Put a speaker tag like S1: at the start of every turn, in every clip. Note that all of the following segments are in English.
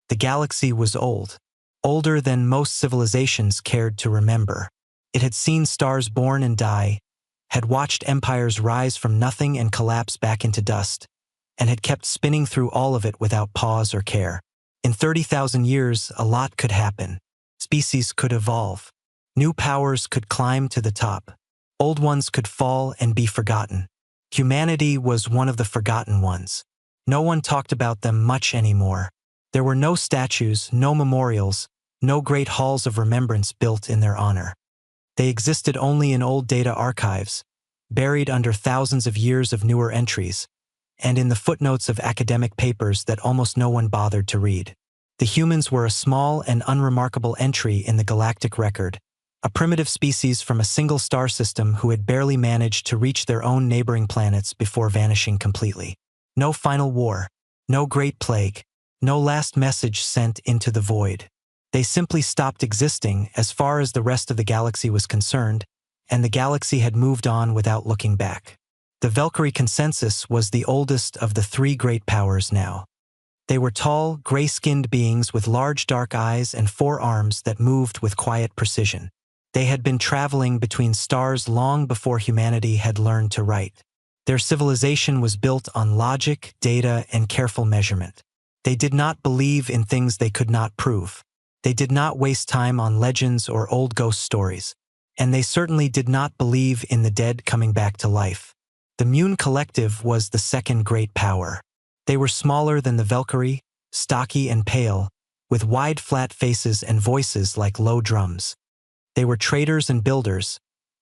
S1: The galaxy was old, older than most civilizations cared to remember. It had seen stars born and die, had watched empires rise from nothing and collapse back into dust, and had kept spinning through all of it without pause or care. In 30,000 years, a lot could happen. Species could evolve. New powers could climb to the top. Old ones could fall and be forgotten. Humanity was one of the forgotten ones. No one talked about them much anymore. There were no statues, no memorials, no great halls of remembrance built in their honor. They existed only in old data archives, buried under thousands of years of newer entries, and in the footnotes of academic papers that almost no one bothered to read. The humans were a small and unremarkable entry in the galactic record, a primitive species from a single star system who had barely managed to reach their own neighboring planets before vanishing completely. No final war, no great plague, no last message sent into the void. They simply stopped existing as far as the rest of the galaxy was concerned, and the galaxy had moved on without looking back. The Valkyrie consensus was the oldest of the three great powers now. They were tall, gray-skinned beings with large dark eyes and 4 arms that moved with quiet precision. They had been traveling between stars long before humanity had learned to write. Their civilization was built on logic, data, and careful measurement. They did not believe in things they could not prove. They did not waste time on legends or old ghost stories. And they certainly did not believe in the dead coming back to life. The Mune Collective was the second great power. They were smaller than the Valkyrie, stocky and pale, with wide flat faces and voices like low drums. They were traders and builders,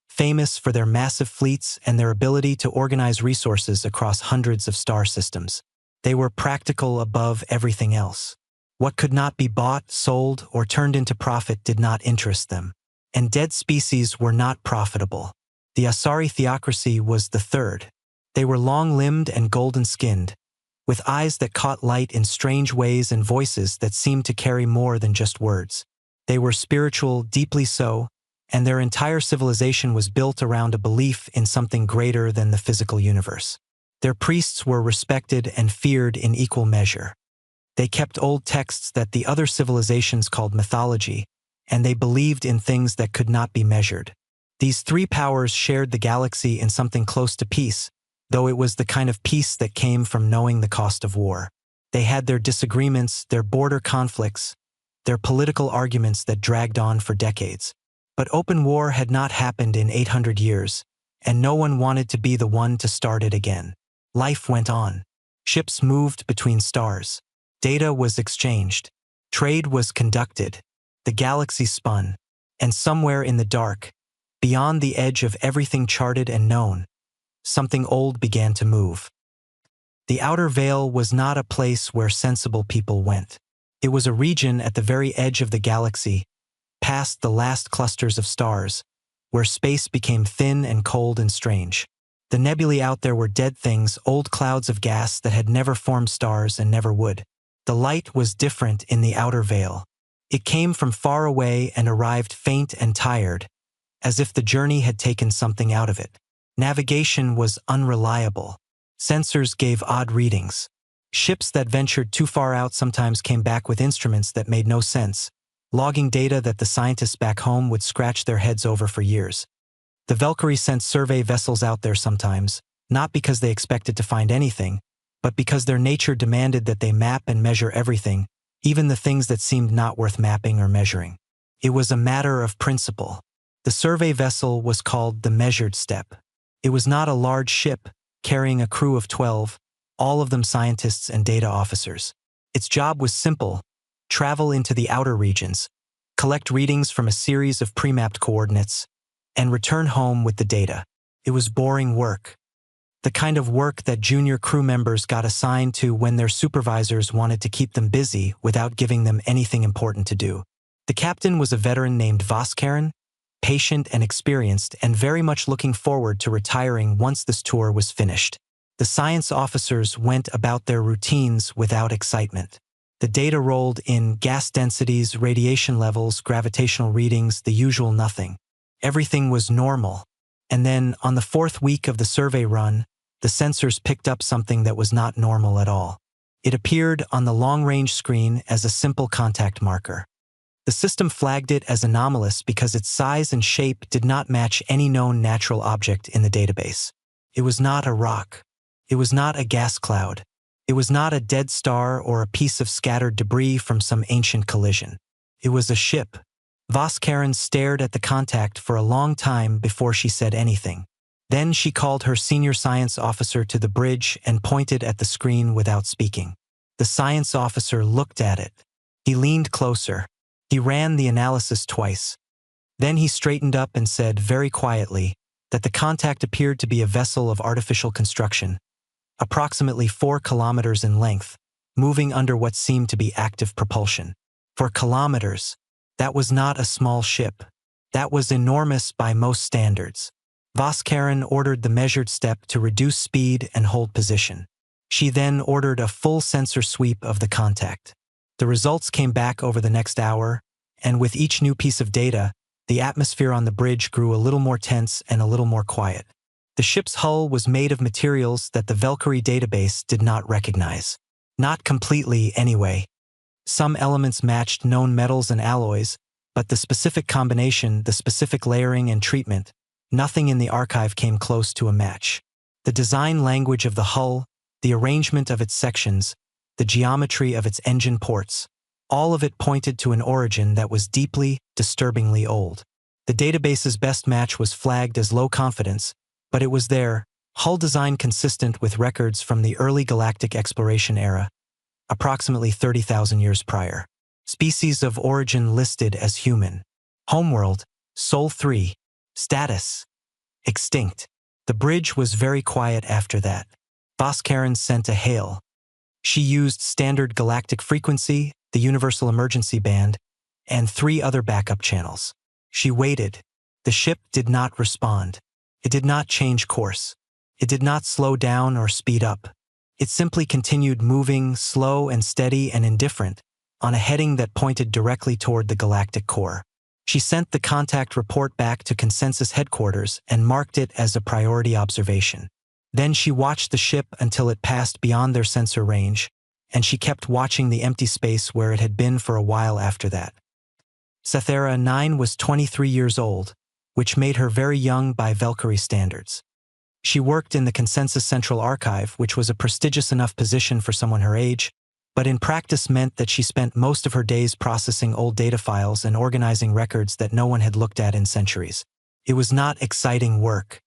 S1: famous for their massive fleets and their ability to organize resources across hundreds of star systems. They were practical above everything else. What could not be bought, sold, or turned into profit did not interest them. And dead species were not profitable. The Asari theocracy was the third. They were long-limbed and golden-skinned, with eyes that caught light in strange ways and voices that seemed to carry more than just words. They were spiritual, deeply so, and their entire civilization was built around a belief in something greater than the physical universe. Their priests were respected and feared in equal measure. They kept old texts that the other civilizations called mythology, and they believed in things that could not be measured. These three powers shared the galaxy in something close to peace, though it was the kind of peace that came from knowing the cost of war. They had their disagreements, their border conflicts, their political arguments that dragged on for decades. But open war had not happened in 800 years, and no one wanted to be the one to start it again. Life went on. Ships moved between stars. Data was exchanged. Trade was conducted. The galaxy spun. And somewhere in the dark, beyond the edge of everything charted and known, something old began to move. The outer veil was not a place where sensible people went. It was a region at the very edge of the galaxy, past the last clusters of stars, where space became thin and cold and strange. The nebulae out there were dead things, old clouds of gas that had never formed stars and never would. The light was different in the outer veil. It came from far away and arrived faint and tired, as if the journey had taken something out of it. Navigation was unreliable. Sensors gave odd readings. Ships that ventured too far out sometimes came back with instruments that made no sense, logging data that the scientists back home would scratch their heads over for years. The Valkyrie sent survey vessels out there sometimes, not because they expected to find anything, but because their nature demanded that they map and measure everything, even the things that seemed not worth mapping or measuring. It was a matter of principle. The survey vessel was called the Measured Step. It was not a large ship, carrying a crew of 12, all of them scientists and data officers. Its job was simple: travel into the outer regions, collect readings from a series of pre-mapped coordinates, and return home with the data. It was boring work. The kind of work that junior crew members got assigned to when their supervisors wanted to keep them busy without giving them anything important to do. The captain was a veteran named Voskaren, patient and experienced, and very much looking forward to retiring once this tour was finished. The science officers went about their routines without excitement. The data rolled in: gas densities, radiation levels, gravitational readings, the usual nothing. Everything was normal. And then, on the 4th week of the survey run, the sensors picked up something that was not normal at all. It appeared on the long-range screen as a simple contact marker. The system flagged it as anomalous because its size and shape did not match any known natural object in the database. It was not a rock. It was not a gas cloud. It was not a dead star or a piece of scattered debris from some ancient collision. It was a ship. Voskaren stared at the contact for a long time before she said anything. Then she called her senior science officer to the bridge and pointed at the screen without speaking. The science officer looked at it. He leaned closer. He ran the analysis twice. Then he straightened up and said very quietly that the contact appeared to be a vessel of artificial construction, approximately 4 kilometers in length, moving under what seemed to be active propulsion. 4 kilometers. That was not a small ship. That was enormous by most standards. Voskaren ordered the measured step to reduce speed and hold position. She then ordered a full sensor sweep of the contact. The results came back over the next hour, and with each new piece of data, the atmosphere on the bridge grew a little more tense and a little more quiet. The ship's hull was made of materials that the Valkyrie database did not recognize. Not completely, anyway. Some elements matched known metals and alloys, but the specific combination, the specific layering and treatment, nothing in the archive came close to a match. The design language of the hull, the arrangement of its sections, the geometry of its engine ports, all of it pointed to an origin that was deeply, disturbingly old. The database's best match was flagged as low confidence, but it was there, hull design consistent with records from the early galactic exploration era, approximately 30,000 years prior. Species of origin listed as human. Homeworld, Sol 3. Status: extinct. The bridge was very quiet after that. Voskaren sent a hail. She used standard galactic frequency, the universal emergency band, and 3 other backup channels. She waited. The ship did not respond. It did not change course. It did not slow down or speed up. It simply continued moving, slow and steady and indifferent, on a heading that pointed directly toward the galactic core. She sent the contact report back to Consensus headquarters and marked it as a priority observation. Then she watched the ship until it passed beyond their sensor range, and she kept watching the empty space where it had been for a while after that. Sathera 9 was 23 years old, which made her very young by Valkyrie standards. She worked in the Consensus Central Archive, which was a prestigious enough position for someone her age, but in practice meant that she spent most of her days processing old data files and organizing records that no one had looked at in centuries. It was not exciting work.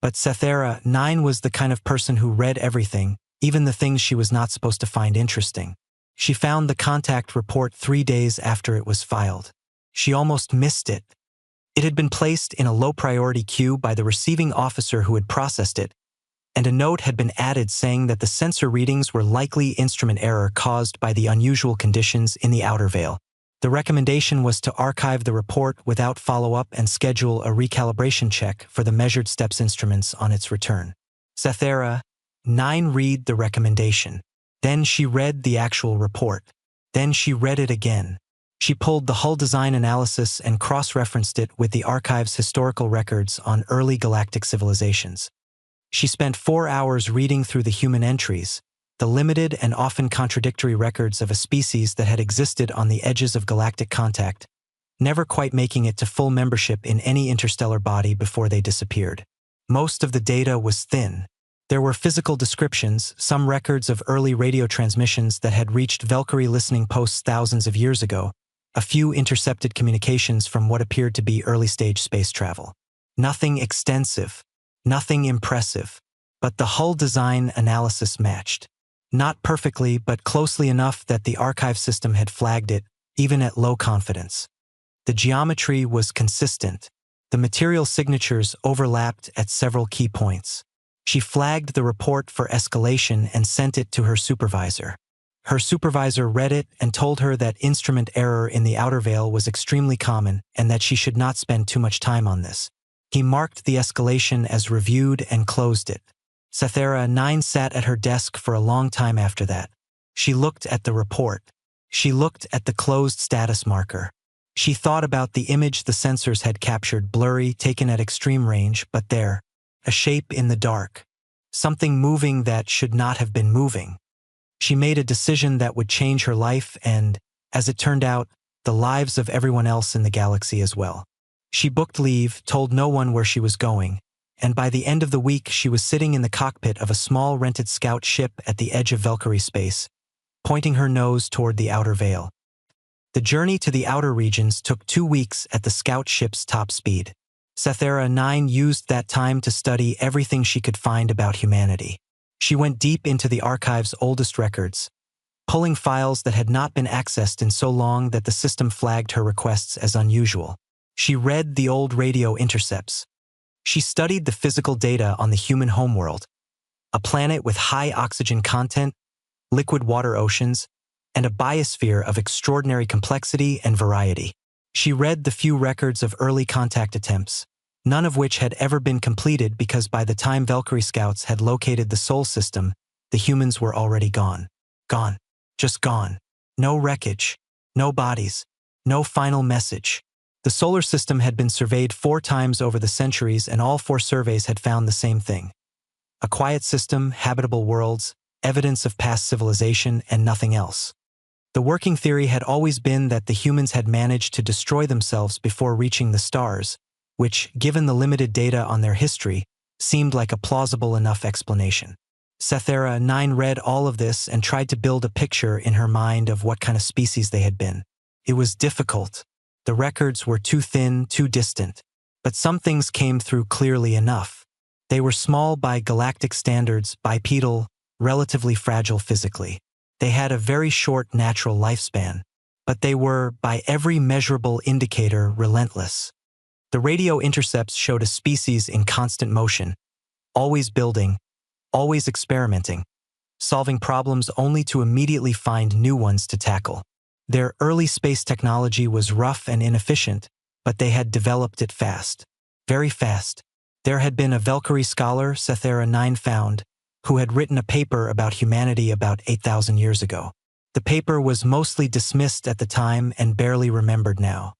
S1: But Sathera 9 was the kind of person who read everything, even the things she was not supposed to find interesting. She found the contact report 3 days after it was filed. She almost missed it. It had been placed in a low-priority queue by the receiving officer who had processed it, and a note had been added saying that the sensor readings were likely instrument error caused by the unusual conditions in the outer veil. The recommendation was to archive the report without follow-up and schedule a recalibration check for the measured steps instruments on its return. Sathera 9 read the recommendation. Then she read the actual report. Then she read it again. She pulled the hull design analysis and cross-referenced it with the archive's historical records on early galactic civilizations. She spent 4 hours reading through the human entries, the limited and often contradictory records of a species that had existed on the edges of galactic contact, never quite making it to full membership in any interstellar body before they disappeared. Most of the data was thin. There were physical descriptions, some records of early radio transmissions that had reached Valkyrie listening posts thousands of years ago, a few intercepted communications from what appeared to be early-stage space travel. Nothing extensive. Nothing impressive, but the hull design analysis matched. Not perfectly, but closely enough that the archive system had flagged it, even at low confidence. The geometry was consistent. The material signatures overlapped at several key points. She flagged the report for escalation and sent it to her supervisor. Her supervisor read it and told her that instrument error in the outer veil was extremely common and that she should not spend too much time on this. He marked the escalation as reviewed and closed it. Sathera 9 sat at her desk for a long time after that. She looked at the report. She looked at the closed status marker. She thought about the image the sensors had captured, blurry, taken at extreme range, but there, a shape in the dark. Something moving that should not have been moving. She made a decision that would change her life and, as it turned out, the lives of everyone else in the galaxy as well. She booked leave, told no one where she was going, and by the end of the week she was sitting in the cockpit of a small rented scout ship at the edge of Valkyrie space, pointing her nose toward the outer veil. The journey to the outer regions took 2 weeks at the scout ship's top speed. Sethera 9 used that time to study everything she could find about humanity. She went deep into the archive's oldest records, pulling files that had not been accessed in so long that the system flagged her requests as unusual. She read the old radio intercepts. She studied the physical data on the human homeworld, a planet with high oxygen content, liquid water oceans, and a biosphere of extraordinary complexity and variety. She read the few records of early contact attempts, none of which had ever been completed because by the time Valkyrie scouts had located the Sol system, the humans were already gone. Gone. Just gone. No wreckage. No bodies. No final message. The solar system had been surveyed 4 times over the centuries, and all 4 surveys had found the same thing. A quiet system, habitable worlds, evidence of past civilization, and nothing else. The working theory had always been that the humans had managed to destroy themselves before reaching the stars, which, given the limited data on their history, seemed like a plausible enough explanation. Sethera 9 read all of this and tried to build a picture in her mind of what kind of species they had been. It was difficult. The records were too thin, too distant. But some things came through clearly enough. They were small by galactic standards, bipedal, relatively fragile physically. They had a very short natural lifespan, but they were, by every measurable indicator, relentless. The radio intercepts showed a species in constant motion, always building, always experimenting, solving problems only to immediately find new ones to tackle. Their early space technology was rough and inefficient, but they had developed it fast. Very fast. There had been a Valkyrie scholar, Sethera 9 found, who had written a paper about humanity about 8,000 years ago. The paper was mostly dismissed at the time and barely remembered now.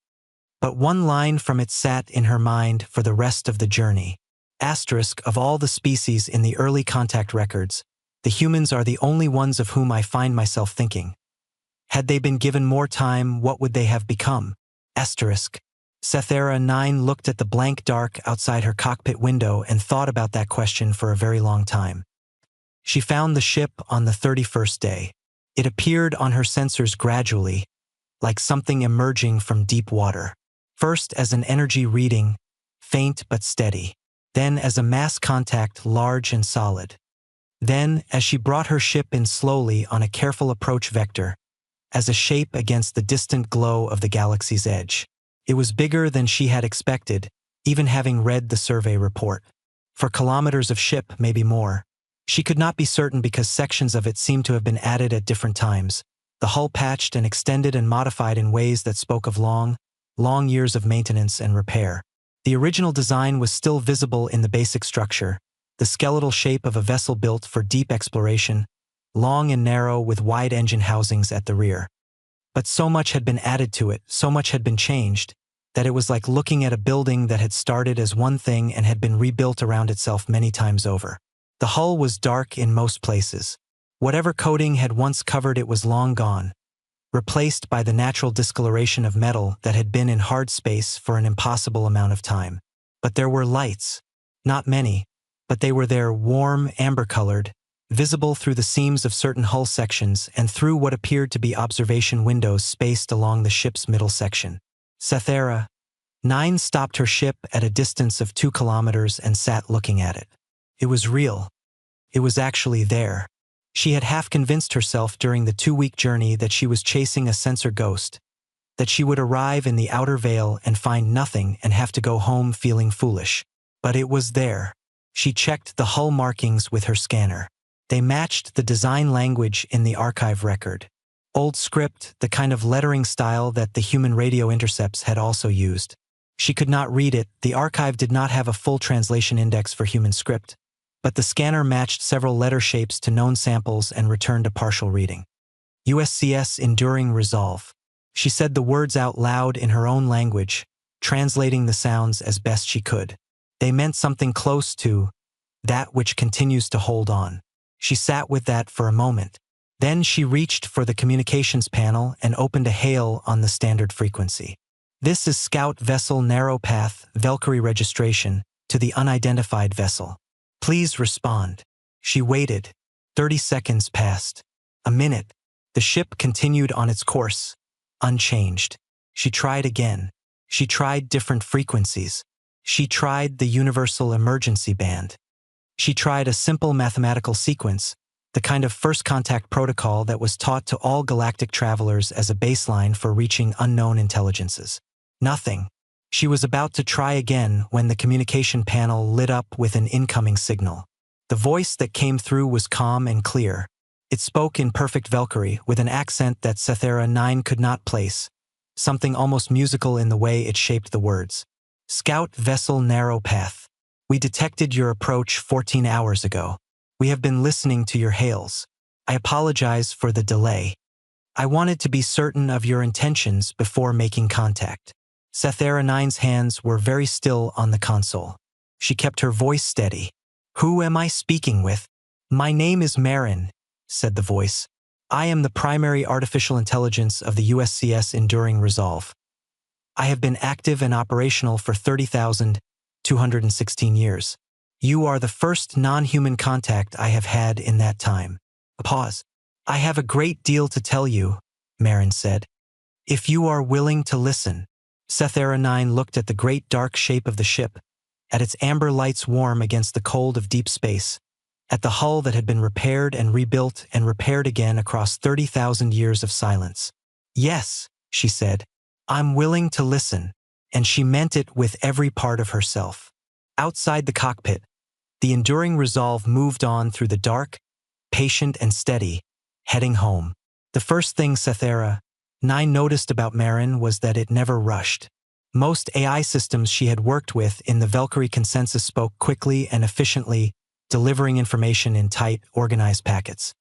S1: But one line from it sat in her mind for the rest of the journey. Asterisk, of all the species in the early contact records, the humans are the only ones of whom I find myself thinking. Had they been given more time, what would they have become? Asterisk. Sethera 9 looked at the blank dark outside her cockpit window and thought about that question for a very long time. She found the ship on the 31st day. It appeared on her sensors gradually, like something emerging from deep water. First as an energy reading, faint but steady. Then as a mass contact, large and solid. Then, as she brought her ship in slowly on a careful approach vector, as a shape against the distant glow of the galaxy's edge. It was bigger than she had expected, even having read the survey report. For kilometers of ship, maybe more. She could not be certain because sections of it seemed to have been added at different times, the hull patched and extended and modified in ways that spoke of long years of maintenance and repair. The original design was still visible in the basic structure, the skeletal shape of a vessel built for deep exploration, long and narrow with wide engine housings at the rear. But so much had been added to it, so much had been changed, that it was like looking at a building that had started as one thing and had been rebuilt around itself many times over. The hull was dark in most places. Whatever coating had once covered it was long gone, replaced by the natural discoloration of metal that had been in hard space for an impossible amount of time. But there were lights. Not many, but they were there, warm, amber-colored, visible through the seams of certain hull sections and through what appeared to be observation windows spaced along the ship's middle section. Sethera 9 stopped her ship at a distance of 2 kilometers and sat looking at it. It was real. It was actually there. She had half convinced herself during the 2-week journey that she was chasing a sensor ghost, that she would arrive in the outer veil and find nothing and have to go home feeling foolish. But it was there. She checked the hull markings with her scanner. They matched the design language in the archive record. Old script, the kind of lettering style that the human radio intercepts had also used. She could not read it. The archive did not have a full translation index for human script, but the scanner matched several letter shapes to known samples and returned a partial reading. USCS Enduring Resolve. She said the words out loud in her own language, translating the sounds as best she could. They meant something close to that which continues to hold on. She sat with that for a moment. Then she reached for the communications panel and opened a hail on the standard frequency. "This is Scout Vessel Narrow Path, Valkyrie registration, to the unidentified vessel. Please respond." She waited. 30 seconds passed. A minute. The ship continued on its course, unchanged. She tried again. She tried different frequencies. She tried the universal emergency band. She tried a simple mathematical sequence, the kind of first contact protocol that was taught to all galactic travelers as a baseline for reaching unknown intelligences. Nothing. She was about to try again when the communication panel lit up with an incoming signal. The voice that came through was calm and clear. It spoke in perfect Valkyrie with an accent that Sethera 9 could not place, something almost musical in the way it shaped the words. "Scout Vessel Narrow Path. We detected your approach 14 hours ago. We have been listening to your hails. I apologize for the delay. I wanted to be certain of your intentions before making contact." Sethera 9's hands were very still on the console. She kept her voice steady. "Who am I speaking with?" "My name is Marin," said the voice. "I am the primary artificial intelligence of the USCS Enduring Resolve. I have been active and operational for 30,216 years. You are the first non-human contact I have had in that time." A pause. "I have a great deal to tell you," Marin said. "If you are willing to listen." Sethera 9 looked at the great dark shape of the ship, at its amber lights warm against the cold of deep space, at the hull that had been repaired and rebuilt and repaired again across 30,000 years of silence. "Yes," she said, "I'm willing to listen," and she meant it with every part of herself. Outside the cockpit, the Enduring Resolve moved on through the dark, patient and steady, heading home. The first thing Sethera 9 noticed about Marin was that it never rushed. Most AI systems she had worked with in the Valkyrie consensus spoke quickly and efficiently, delivering information in tight, organized packets.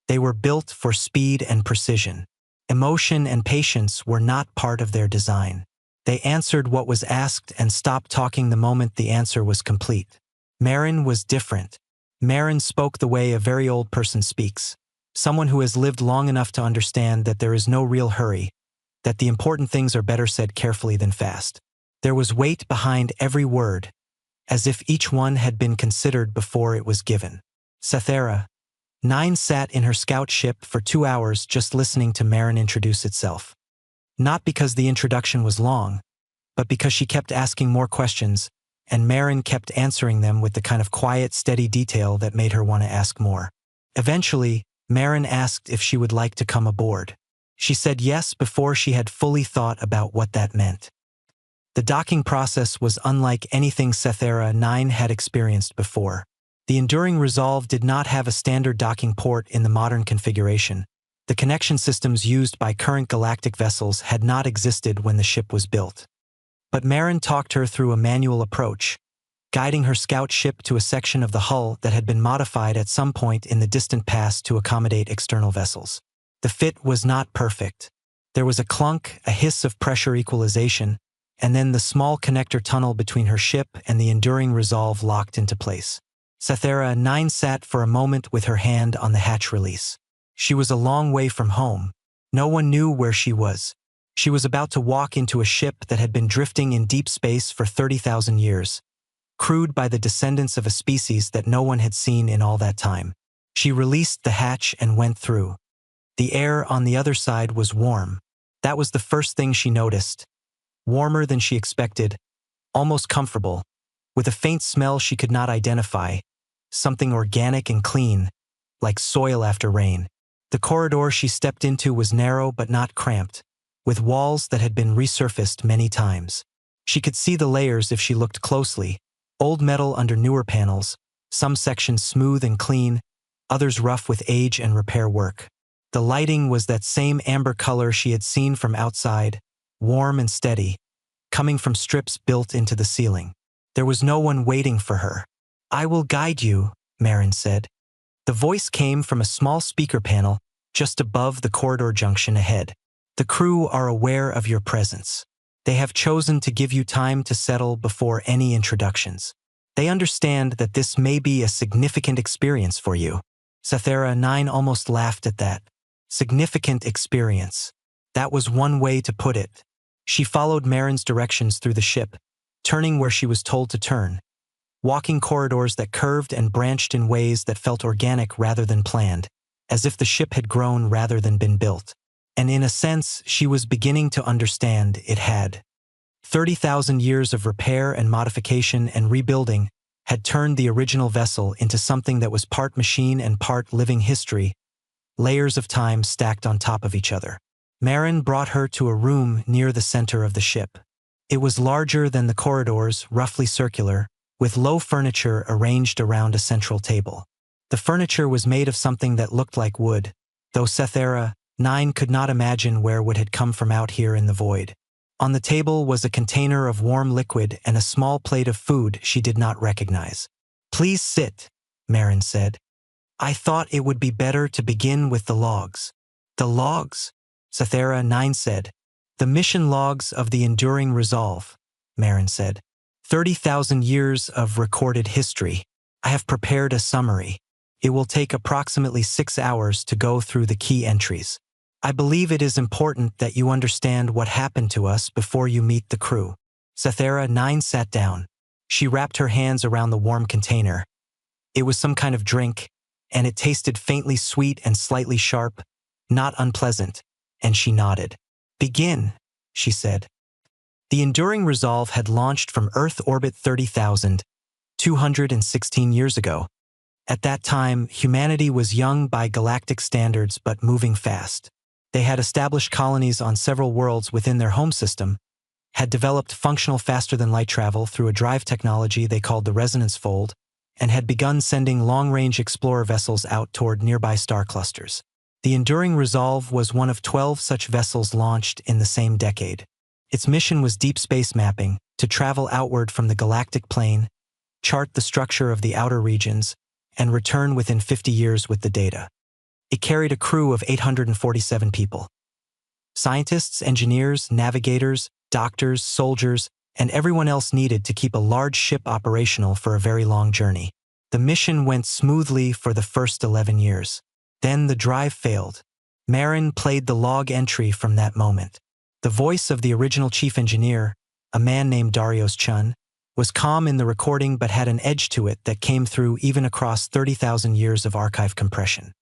S1: They were built for speed and precision. Emotion and patience were not part of their design. They answered what was asked and stopped talking the moment the answer was complete. Marin was different. Marin spoke the way a very old person speaks. Someone who has lived long enough to understand that there is no real hurry, that the important things are better said carefully than fast. There was weight behind every word, as if each one had been considered before it was given. Sethera 9 sat in her scout ship for 2 hours just listening to Marin introduce itself. Not because the introduction was long, but because she kept asking more questions, and Marin kept answering them with the kind of quiet, steady detail that made her want to ask more. Eventually, Marin asked if she would like to come aboard. She said yes before she had fully thought about what that meant. The docking process was unlike anything Sethera 9 had experienced before. The Enduring Resolve did not have a standard docking port in the modern configuration. The connection systems used by current galactic vessels had not existed when the ship was built. But Marin talked her through a manual approach, guiding her scout ship to a section of the hull that had been modified at some point in the distant past to accommodate external vessels. The fit was not perfect. There was a clunk, a hiss of pressure equalization, and then the small connector tunnel between her ship and the Enduring Resolve locked into place. Sethera 9 sat for a moment with her hand on the hatch release. She was a long way from home. No one knew where she was. She was about to walk into a ship that had been drifting in deep space for 30,000 years, crewed by the descendants of a species that no one had seen in all that time. She released the hatch and went through. The air on the other side was warm. That was the first thing she noticed. Warmer than she expected, almost comfortable, with a faint smell she could not identify, something organic and clean, like soil after rain. The corridor she stepped into was narrow but not cramped, with walls that had been resurfaced many times. She could see the layers if she looked closely, old metal under newer panels, some sections smooth and clean, others rough with age and repair work. The lighting was that same amber color she had seen from outside, warm and steady, coming from strips built into the ceiling. There was no one waiting for her. "I will guide you," Marin said. The voice came from a small speaker panel just above the corridor junction ahead. "The crew are aware of your presence. They have chosen to give you time to settle before any introductions. They understand that this may be a significant experience for you." Sethera 9 almost laughed at that. Significant experience. That was one way to put it. She followed Marin's directions through the ship, turning where she was told to turn, walking corridors that curved and branched in ways that felt organic rather than planned, as if the ship had grown rather than been built. And in a sense, she was beginning to understand it had. 30,000 years of repair and modification and rebuilding had turned the original vessel into something that was part machine and part living history, layers of time stacked on top of each other. Marin brought her to a room near the center of the ship. It was larger than the corridors, roughly circular, with low furniture arranged around a central table. The furniture was made of something that looked like wood, though Sethera 9 could not imagine where wood had come from out here in the void. On the table was a container of warm liquid and a small plate of food she did not recognize. "Please sit," Marin said. "I thought it would be better to begin with the logs." "The logs?" Sethera 9 said. "The mission logs of the Enduring Resolve," Marin said. 30,000 years of recorded history. I have prepared a summary. It will take approximately 6 hours to go through the key entries. I believe it is important that you understand what happened to us before you meet the crew." Sethera 9 sat down. She wrapped her hands around the warm container. It was some kind of drink, and it tasted faintly sweet and slightly sharp, not unpleasant, and she nodded. "Begin," she said. The Enduring Resolve had launched from Earth orbit 30,216 years ago. At that time, humanity was young by galactic standards but moving fast. They had established colonies on several worlds within their home system, had developed functional faster-than-light travel through a drive technology they called the resonance fold, and had begun sending long-range explorer vessels out toward nearby star clusters. The Enduring Resolve was one of 12 such vessels launched in the same decade. Its mission was deep space mapping, to travel outward from the galactic plane, chart the structure of the outer regions, and return within 50 years with the data. It carried a crew of 847 people. Scientists, engineers, navigators, doctors, soldiers, and everyone else needed to keep a large ship operational for a very long journey. The mission went smoothly for the first 11 years. Then the drive failed. Marin played the log entry from that moment. The voice of the original chief engineer, a man named Darius Chun, was calm in the recording but had an edge to it that came through even across 30,000 years of archive compression.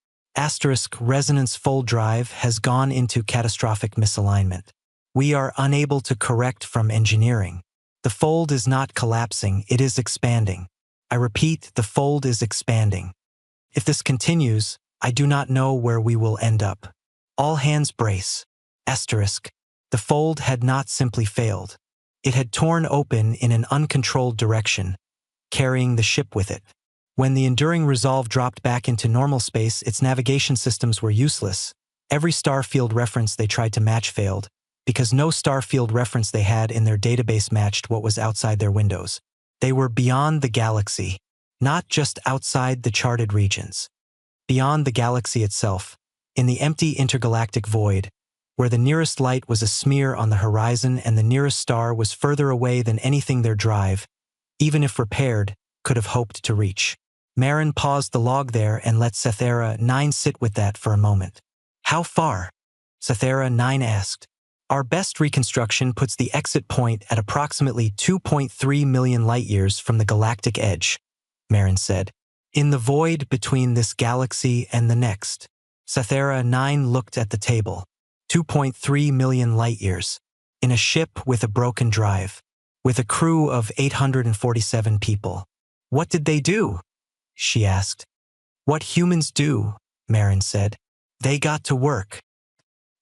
S1: Resonance fold drive has gone into catastrophic misalignment. We are unable to correct from engineering. The fold is not collapsing, it is expanding. I repeat, the fold is expanding. If this continues, I do not know where we will end up. All hands brace. The fold had not simply failed. It had torn open in an uncontrolled direction, carrying the ship with it. When the Enduring Resolve dropped back into normal space, its navigation systems were useless. Every star field reference they tried to match failed, because no star field reference they had in their database matched what was outside their windows. They were beyond the galaxy, not just outside the charted regions. Beyond the galaxy itself, in the empty intergalactic void, where the nearest light was a smear on the horizon and the nearest star was further away than anything their drive, even if repaired, could have hoped to reach. Marin paused the log there and let Sethera 9 sit with that for a moment. "How far?" Sethera 9 asked. "Our best reconstruction puts the exit point at approximately 2.3 million light-years from the galactic edge," Marin said. "In the void between this galaxy and the next." Sethera 9 looked at the table. 2.3 million light-years. In a ship with a broken drive. With a crew of 847 people. "What did they do?" she asked. "What humans do," Marin said. "They got to work."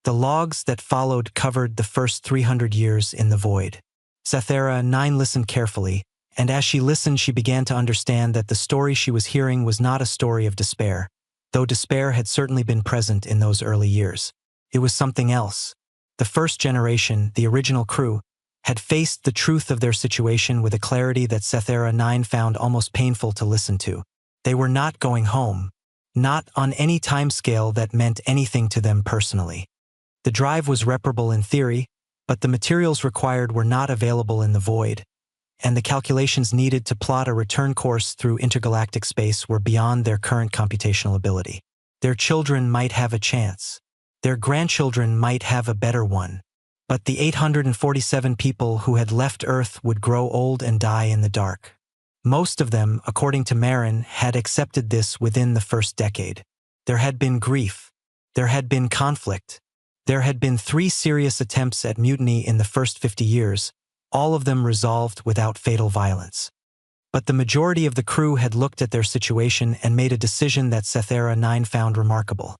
S1: The logs that followed covered the first 300 years in the void. Sethera 9 listened carefully, and as she listened she began to understand that the story she was hearing was not a story of despair, though despair had certainly been present in those early years. It was something else. The first generation, the original crew, had faced the truth of their situation with a clarity that Sethera 9 found almost painful to listen to. They were not going home. Not on any timescale that meant anything to them personally. The drive was reparable in theory, but the materials required were not available in the void, and the calculations needed to plot a return course through intergalactic space were beyond their current computational ability. Their children might have a chance. Their grandchildren might have a better one. But the 847 people who had left Earth would grow old and die in the dark. Most of them, according to Marin, had accepted this within the first decade. There had been grief. There had been conflict. There had been 3 serious attempts at mutiny in the first 50 years, all of them resolved without fatal violence. But the majority of the crew had looked at their situation and made a decision that Sethera 9 found remarkable.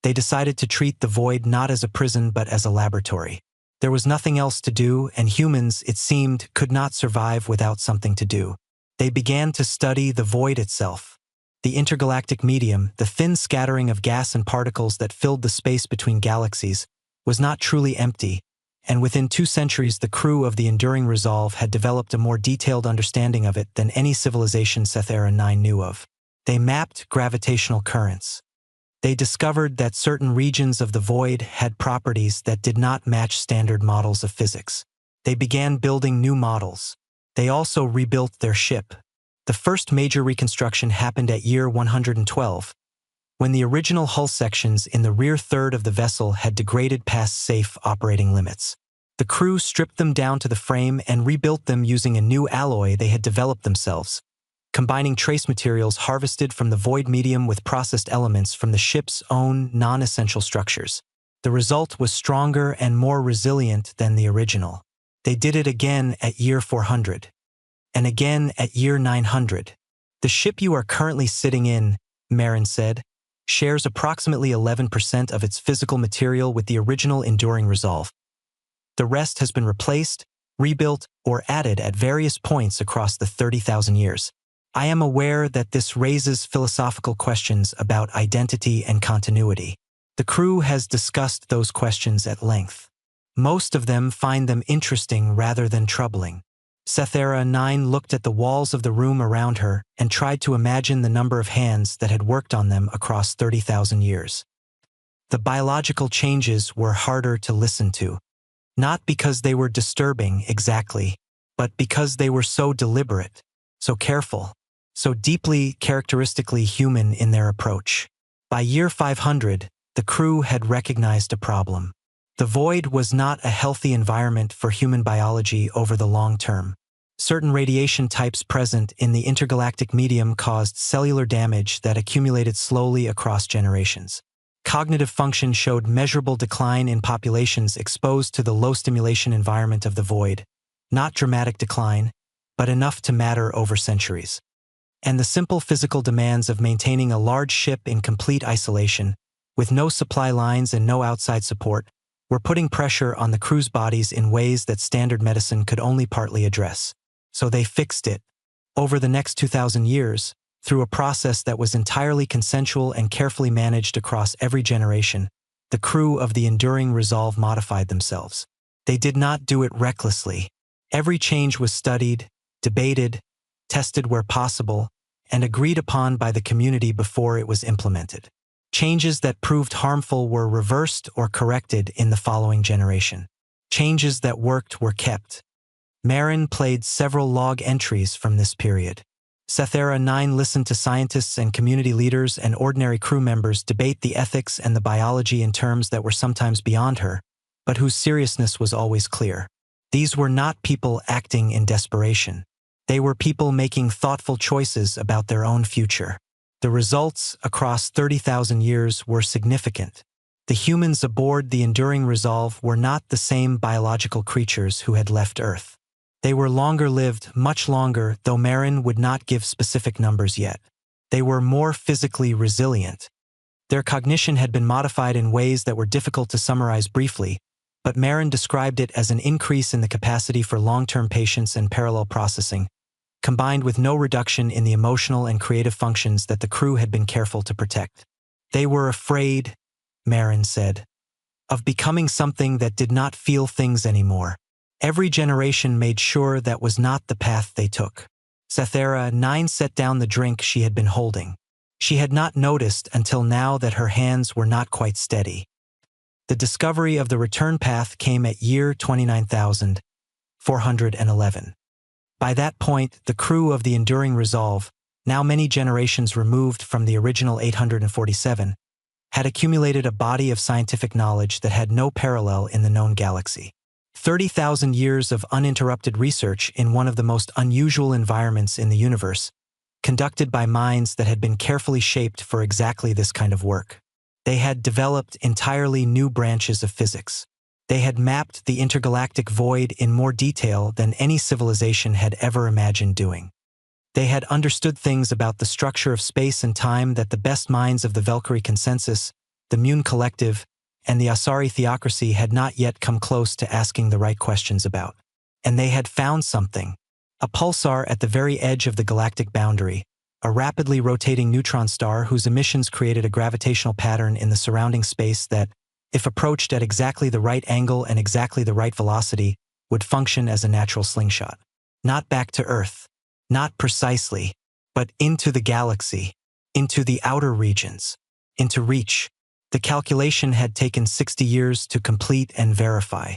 S1: They decided to treat the void not as a prison but as a laboratory. There was nothing else to do, and humans, it seemed, could not survive without something to do. They began to study the void itself. The intergalactic medium, the thin scattering of gas and particles that filled the space between galaxies, was not truly empty, and within 2 centuries the crew of the Enduring Resolve had developed a more detailed understanding of it than any civilization Sethera 9 knew of. They mapped gravitational currents. They discovered that certain regions of the void had properties that did not match standard models of physics. They began building new models. They also rebuilt their ship. The first major reconstruction happened at year 112, when the original hull sections in the rear third of the vessel had degraded past safe operating limits. The crew stripped them down to the frame and rebuilt them using a new alloy they had developed themselves, combining trace materials harvested from the void medium with processed elements from the ship's own non-essential structures. The result was stronger and more resilient than the original. They did it again at year 400. And again at year 900. The ship you are currently sitting in, Marin said, shares approximately 11% of its physical material with the original Enduring Resolve. The rest has been replaced, rebuilt, or added at various points across the 30,000 years. I am aware that this raises philosophical questions about identity and continuity. The crew has discussed those questions at length. Most of them find them interesting rather than troubling. Sethera 9 looked at the walls of the room around her and tried to imagine the number of hands that had worked on them across 30,000 years. The biological changes were harder to listen to. Not because they were disturbing exactly, but because they were so deliberate, so careful, so deeply characteristically human in their approach. By year 500, the crew had recognized a problem. The void was not a healthy environment for human biology over the long term. Certain radiation types present in the intergalactic medium caused cellular damage that accumulated slowly across generations. Cognitive function showed measurable decline in populations exposed to the low-stimulation environment of the void. Not dramatic decline, but enough to matter over centuries. And the simple physical demands of maintaining a large ship in complete isolation, with no supply lines and no outside support, were putting pressure on the crew's bodies in ways that standard medicine could only partly address. So they fixed it. Over the next 2,000 years, through a process that was entirely consensual and carefully managed across every generation, the crew of the Enduring Resolve modified themselves. They did not do it recklessly. Every change was studied, debated, tested where possible, and agreed upon by the community before it was implemented. Changes that proved harmful were reversed or corrected in the following generation. Changes that worked were kept. Marin played several log entries from this period. Sethera 9 listened to scientists and community leaders and ordinary crew members debate the ethics and the biology in terms that were sometimes beyond her, but whose seriousness was always clear. These were not people acting in desperation. They were people making thoughtful choices about their own future. The results across 30,000 years were significant. The humans aboard the Enduring Resolve were not the same biological creatures who had left Earth. They were longer-lived, much longer, though Marin would not give specific numbers yet. They were more physically resilient. Their cognition had been modified in ways that were difficult to summarize briefly, but Marin described it as an increase in the capacity for long-term patience and parallel processing, combined with no reduction in the emotional and creative functions that the crew had been careful to protect. They were afraid, Marin said, of becoming something that did not feel things anymore. Every generation made sure that was not the path they took. Sethera 9 set down the drink she had been holding. She had not noticed until now that her hands were not quite steady. The discovery of the return path came at year 29,411. By that point, the crew of the Enduring Resolve, now many generations removed from the original 847, had accumulated a body of scientific knowledge that had no parallel in the known galaxy. 30,000 years of uninterrupted research in one of the most unusual environments in the universe, conducted by minds that had been carefully shaped for exactly this kind of work. They had developed entirely new branches of physics. They had mapped the intergalactic void in more detail than any civilization had ever imagined doing. They had understood things about the structure of space and time that the best minds of the Valkyrie Consensus, the Mune Collective, and the Asari Theocracy had not yet come close to asking the right questions about. And they had found something. A pulsar at the very edge of the galactic boundary, a rapidly rotating neutron star whose emissions created a gravitational pattern in the surrounding space that, if approached at exactly the right angle and exactly the right velocity, would function as a natural slingshot. Not back to Earth. Not precisely, but into the galaxy, into the outer regions, into reach. The calculation had taken 60 years to complete and verify.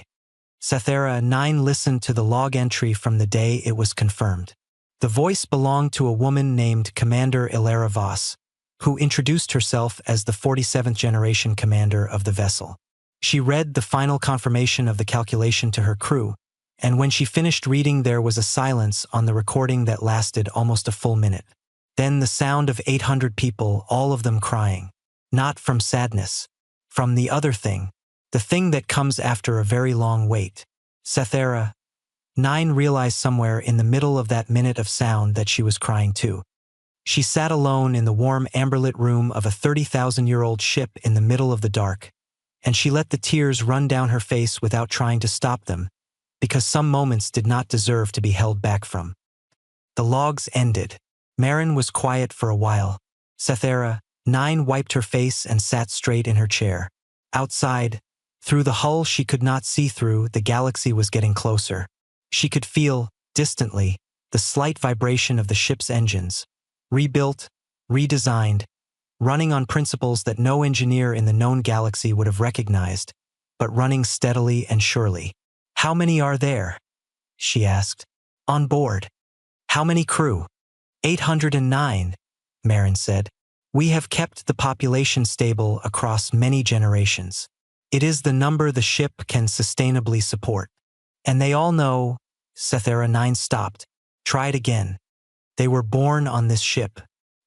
S1: Cythera 9 listened to the log entry from the day it was confirmed. The voice belonged to a woman named Commander Ilara Voss, who introduced herself as the 47th generation commander of the vessel. She read the final confirmation of the calculation to her crew, and when she finished reading there was a silence on the recording that lasted almost a full minute. Then the sound of 800 people, all of them crying. Not from sadness. From the other thing. The thing that comes after a very long wait. Cythera 9 realized somewhere in the middle of that minute of sound that she was crying too. She sat alone in the warm amberlit room of a 30,000-year-old ship in the middle of the dark, and she let the tears run down her face without trying to stop them, because some moments did not deserve to be held back from. The logs ended. Marin was quiet for a while. Cythera 9 wiped her face and sat straight in her chair. Outside, through the hull she could not see through, the galaxy was getting closer. She could feel, distantly, the slight vibration of the ship's engines. Rebuilt, redesigned, running on principles that no engineer in the known galaxy would have recognized, but running steadily and surely. "How many are there?" she asked. "On board. How many crew?" 809, Marin said. "We have kept the population stable across many generations. It is the number the ship can sustainably support. And they all know." Cythera 9 stopped. "Tried again. They were born on this ship.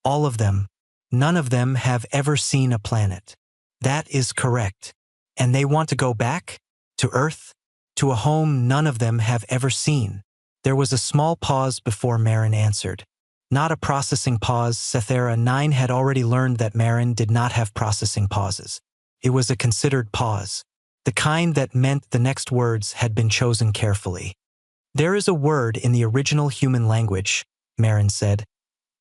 S1: All of them. None of them have ever seen a planet." "That is correct. And they want to go back? To Earth? To a home none of them have ever seen." There was a small pause before Marin answered. Not a processing pause. Cythera 9 had already learned that Marin did not have processing pauses. It was a considered pause. The kind that meant the next words had been chosen carefully. "There is a word in the original human language," Marin said,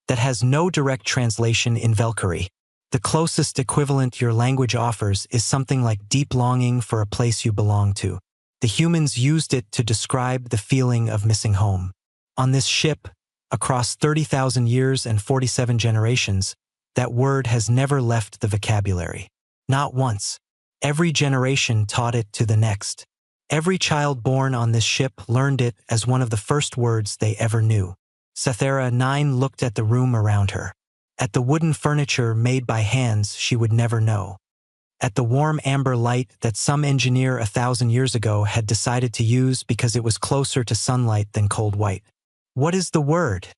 S1: "that has no direct translation in Valkyrie. The closest equivalent your language offers is something like deep longing for a place you belong to. The humans used it to describe the feeling of missing home. On this ship, across 30,000 years and 47 generations, that word has never left the vocabulary. Not once. Every generation taught it to the next. Every child born on this ship learned it as one of the first words they ever knew." Cythera 9 looked at the room around her. At the wooden furniture made by hands she would never know. At the warm amber light that some engineer 1,000 years ago had decided to use because it was closer to sunlight than cold white. "What is the word?"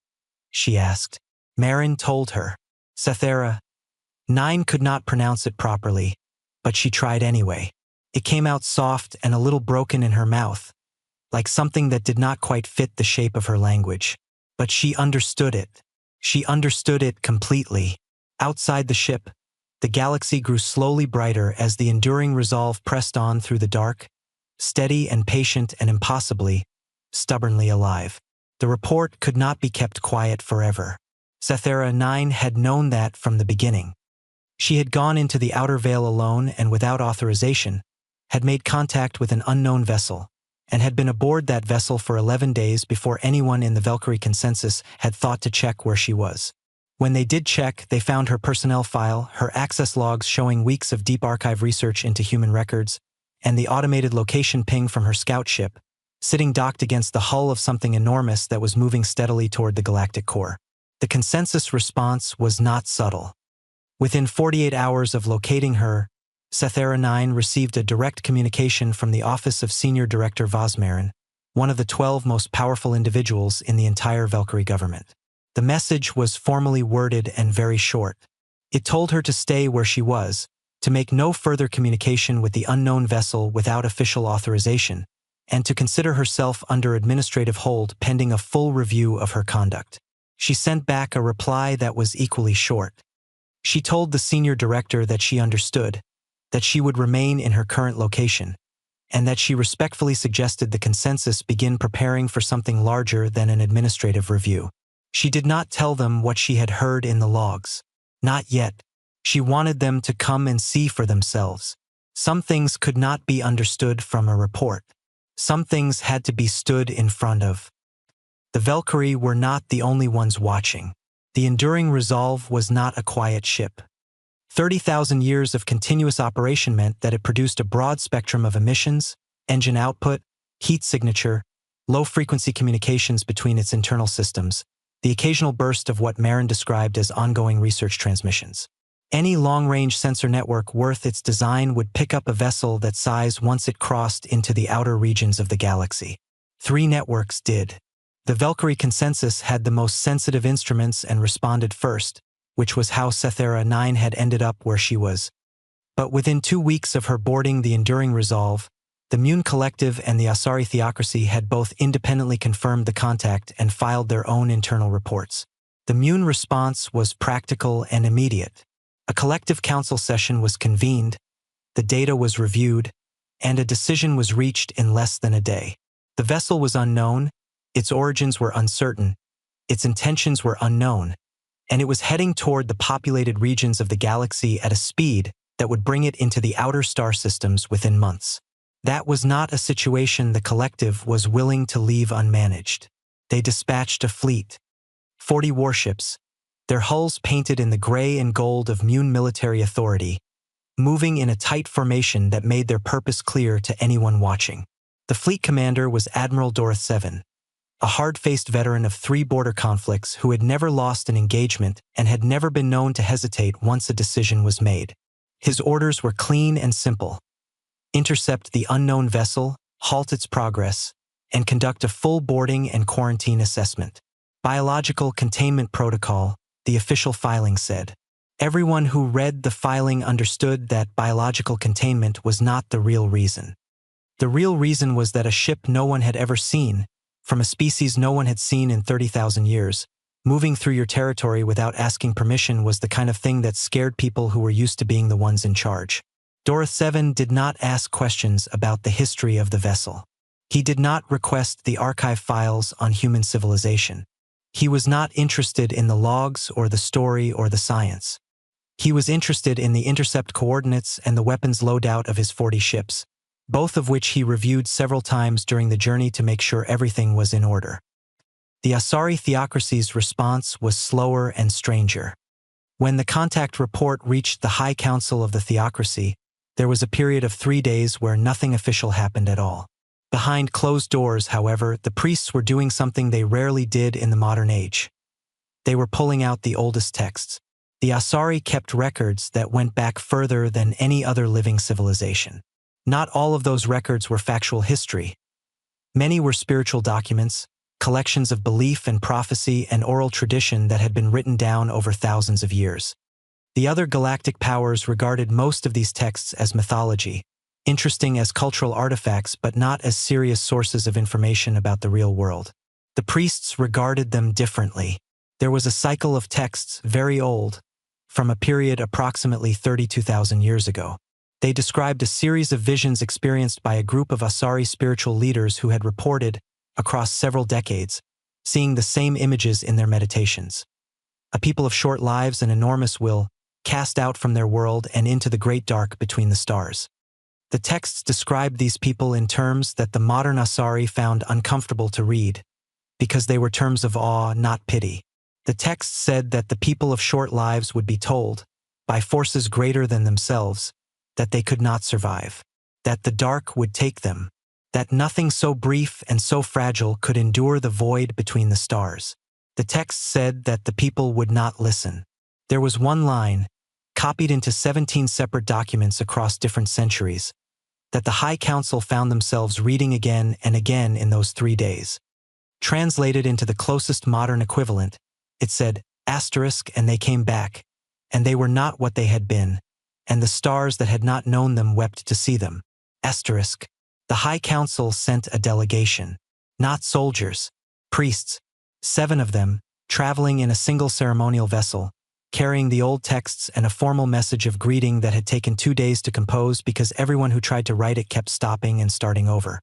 S1: she asked. Marin told her. Cythera 9 could not pronounce it properly, but she tried anyway. It came out soft and a little broken in her mouth, like something that did not quite fit the shape of her language. But she understood it. She understood it completely. Outside the ship, the galaxy grew slowly brighter as the enduring resolve pressed on through the dark, steady and patient and impossibly, stubbornly alive. The report could not be kept quiet forever. Cythera 9 had known that from the beginning. She had gone into the outer veil alone and without authorization, had made contact with an unknown vessel, and had been aboard that vessel for 11 days before anyone in the Valkyrie Consensus had thought to check where she was. When they did check, they found her personnel file, her access logs showing weeks of deep archive research into human records, and the automated location ping from her scout ship, sitting docked against the hull of something enormous that was moving steadily toward the galactic core. The Consensus response was not subtle. Within 48 hours of locating her, Sethera 9 received a direct communication from the office of Senior Director Vosmarin, one of the 12 most powerful individuals in the entire Valkyrie government. The message was formally worded and very short. It told her to stay where she was, to make no further communication with the unknown vessel without official authorization, and to consider herself under administrative hold pending a full review of her conduct. She sent back a reply that was equally short. She told the senior director that she understood, that she would remain in her current location, and that she respectfully suggested the consensus begin preparing for something larger than an administrative review. She did not tell them what she had heard in the logs. Not yet. She wanted them to come and see for themselves. Some things could not be understood from a report. Some things had to be stood in front of. The Valkyrie were not the only ones watching. The Enduring Resolve was not a quiet ship. 30,000 years of continuous operation meant that it produced a broad spectrum of emissions, engine output, heat signature, low-frequency communications between its internal systems, the occasional burst of what Marin described as ongoing research transmissions. Any long-range sensor network worth its design would pick up a vessel that size once it crossed into the outer regions of the galaxy. 3 networks did. The Valkyrie consensus had the most sensitive instruments and responded first, which was how Sethera 9 had ended up where she was. But within 2 weeks of her boarding the Enduring Resolve, the Mune Collective and the Asari Theocracy had both independently confirmed the contact and filed their own internal reports. The Mune response was practical and immediate. A collective council session was convened, the data was reviewed, and a decision was reached in less than a day. The vessel was unknown, its origins were uncertain, its intentions were unknown, and it was heading toward the populated regions of the galaxy at a speed that would bring it into the outer star systems within months. That was not a situation the collective was willing to leave unmanaged. They dispatched a fleet. 40 warships, their hulls painted in the gray and gold of Mune military authority, moving in a tight formation that made their purpose clear to anyone watching. The fleet commander was Admiral Dorth 7, a hard-faced veteran of 3 border conflicts who had never lost an engagement and had never been known to hesitate once a decision was made. His orders were clean and simple. Intercept the unknown vessel, halt its progress, and conduct a full boarding and quarantine assessment. Biological containment protocol, the official filing said. Everyone who read the filing understood that biological containment was not the real reason. The real reason was that a ship no one had ever seen, from a species no one had seen in 30,000 years, moving through your territory without asking permission was the kind of thing that scared people who were used to being the ones in charge. Dorth 7 did not ask questions about the history of the vessel. He did not request the archive files on human civilization. He was not interested in the logs or the story or the science. He was interested in the intercept coordinates and the weapons loadout of his 40 ships, both of which he reviewed several times during the journey to make sure everything was in order. The Asari Theocracy's response was slower and stranger. When the contact report reached the High Council of the Theocracy, there was a period of 3 days where nothing official happened at all. Behind closed doors, however, the priests were doing something they rarely did in the modern age. They were pulling out the oldest texts. The Asari kept records that went back further than any other living civilization. Not all of those records were factual history. Many were spiritual documents, collections of belief and prophecy and oral tradition that had been written down over thousands of years. The other galactic powers regarded most of these texts as mythology, interesting as cultural artifacts but not as serious sources of information about the real world. The priests regarded them differently. There was a cycle of texts, very old, from a period approximately 32,000 years ago. They described a series of visions experienced by a group of Asari spiritual leaders who had reported, across several decades, seeing the same images in their meditations. A people of short lives and enormous will, cast out from their world and into the great dark between the stars. The texts described these people in terms that the modern Asari found uncomfortable to read, because they were terms of awe, not pity. The text said that the people of short lives would be told, by forces greater than themselves, that they could not survive, that the dark would take them, that nothing so brief and so fragile could endure the void between the stars. The text said that the people would not listen. There was one line, copied into 17 separate documents across different centuries, that the High Council found themselves reading again and again in those 3 days. Translated into the closest modern equivalent, it said, asterisk, and they came back, and they were not what they had been, and the stars that had not known them wept to see them. Asterisk. The High Council sent a delegation, not soldiers, priests, 7 of them, traveling in a single ceremonial vessel, carrying the old texts and a formal message of greeting that had taken 2 days to compose because everyone who tried to write it kept stopping and starting over.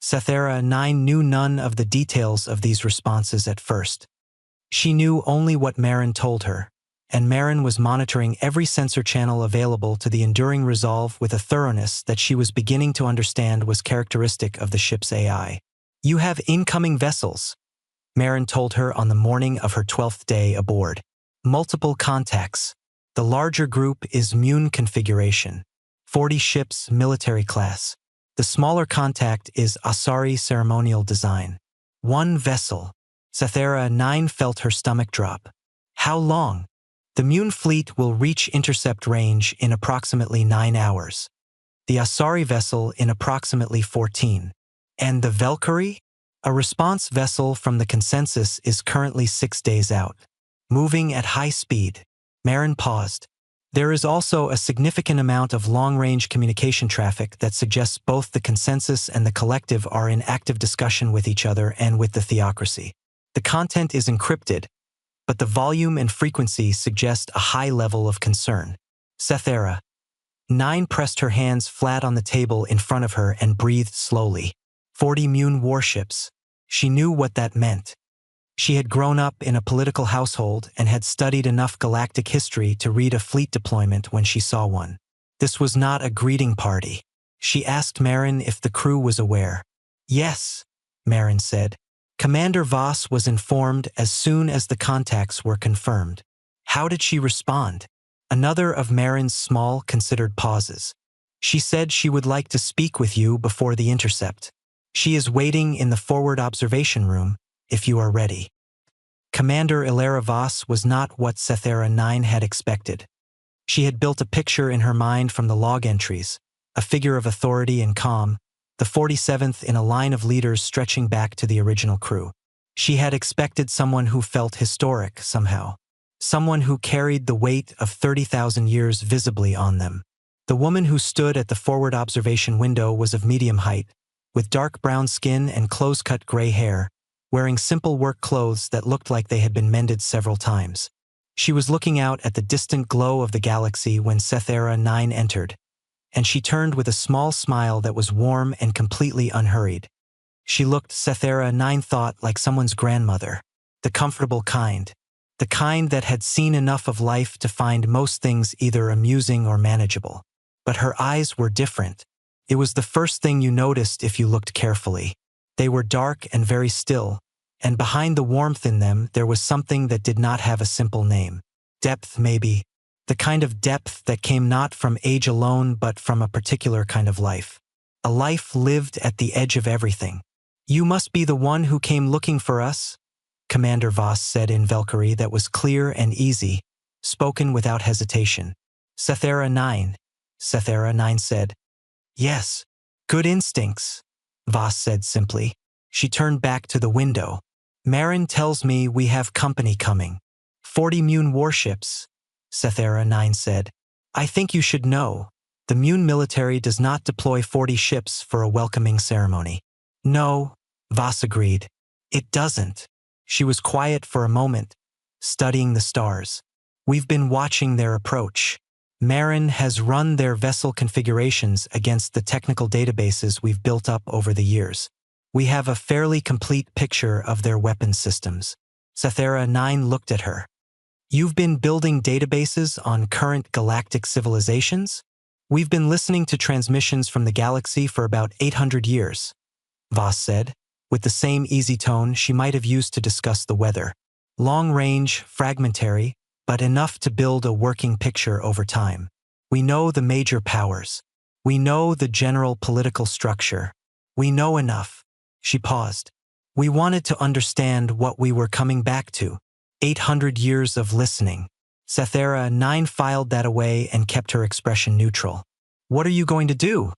S1: Sethera 9 knew none of the details of these responses at first. She knew only what Marin told her, and Marin was monitoring every sensor channel available to the enduring resolve with a thoroughness that she was beginning to understand was characteristic of the ship's AI. "You have incoming vessels," Marin told her on the morning of her 12th day aboard. "Multiple contacts. The larger group is Mune configuration, 40 ships military class. The smaller contact is Asari ceremonial design. 1 vessel." Sethera 9 felt her stomach drop. "How long?" "The Mune fleet will reach intercept range in approximately 9 hours. The Asari vessel in approximately 14. And the Valkyrie? A response vessel from the consensus is currently 6 days out. Moving at high speed." Marin paused. "There is also a significant amount of long-range communication traffic that suggests both the consensus and the collective are in active discussion with each other and with the theocracy. The content is encrypted, but the volume and frequency suggest a high level of concern." Sethera 9 pressed her hands flat on the table in front of her and breathed slowly. 40 Mune warships. She knew what that meant. She had grown up in a political household and had studied enough galactic history to read a fleet deployment when she saw one. This was not a greeting party. She asked Marin if the crew was aware. "Yes," Marin said. "Commander Voss was informed as soon as the contacts were confirmed." "How did she respond?" Another of Marin's small, considered pauses. "She said she would like to speak with you before the intercept. She is waiting in the forward observation room, if you are ready." Commander Ilera Voss was not what Sethera 9 had expected. She had built a picture in her mind from the log entries, a figure of authority and calm, the 47th in a line of leaders stretching back to the original crew. She had expected someone who felt historic somehow, someone who carried the weight of 30,000 years visibly on them. The woman who stood at the forward observation window was of medium height, with dark brown skin and close-cut gray hair, wearing simple work clothes that looked like they had been mended several times. She was looking out at the distant glow of the galaxy when Sethera 9 entered, and she turned with a small smile that was warm and completely unhurried. She looked, Sethera 9 thought, like someone's grandmother, the comfortable kind, the kind that had seen enough of life to find most things either amusing or manageable. But her eyes were different. It was the first thing you noticed if you looked carefully. They were dark and very still, and behind the warmth in them there was something that did not have a simple name. Depth, maybe. The kind of depth that came not from age alone but from a particular kind of life. A life lived at the edge of everything. "You must be the one who came looking for us," Commander Voss said in Valkyrie that was clear and easy, spoken without hesitation. "Sethera 9. Sethera 9 said. "Yes. Good instincts," Voss said simply. She turned back to the window. "Marin tells me we have company coming. 40 Mune warships," Sethera 9 said. "I think you should know. The Mune military does not deploy 40 ships for a welcoming ceremony." "No," Voss agreed. "It doesn't." She was quiet for a moment, studying the stars. "We've been watching their approach. Marin has run their vessel configurations against the technical databases we've built up over the years. We have a fairly complete picture of their weapon systems." Sethera 9 looked at her. "You've been building databases on current galactic civilizations?" "We've been listening to transmissions from the galaxy for about 800 years, Voss said, with the same easy tone she might have used to discuss the weather. "Long-range, fragmentary, but enough to build a working picture over time. We know the major powers. We know the general political structure. We know enough." She paused. "We wanted to understand what we were coming back to. 800 years of listening." Sethera 9 filed that away and kept her expression neutral. "What are you going to do?"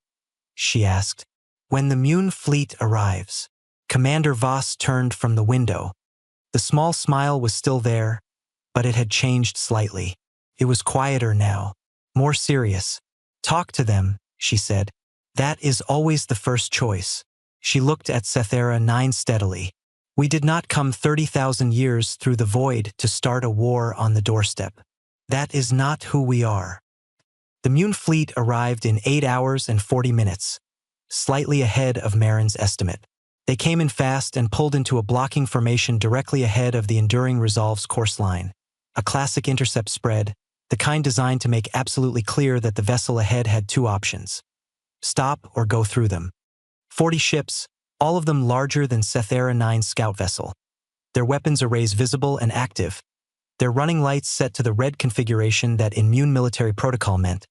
S1: she asked. "When the Mune fleet arrives." Commander Voss turned from the window. The small smile was still there, but it had changed slightly. It was quieter now, more serious. "Talk to them," she said. "That is always the first choice." She looked at Sethera 9 steadily. "We did not come 30,000 years through the void to start a war on the doorstep. That is not who we are." The Mune fleet arrived in 8 hours and 40 minutes, slightly ahead of Marin's estimate. They came in fast and pulled into a blocking formation directly ahead of the Enduring Resolve's course line, a classic intercept spread, the kind designed to make absolutely clear that the vessel ahead had two options: stop or go through them. 40 ships, all of them larger than Sethera 9's scout vessel. Their weapons arrays visible and active, their running lights set to the red configuration that in Mune military protocol meant,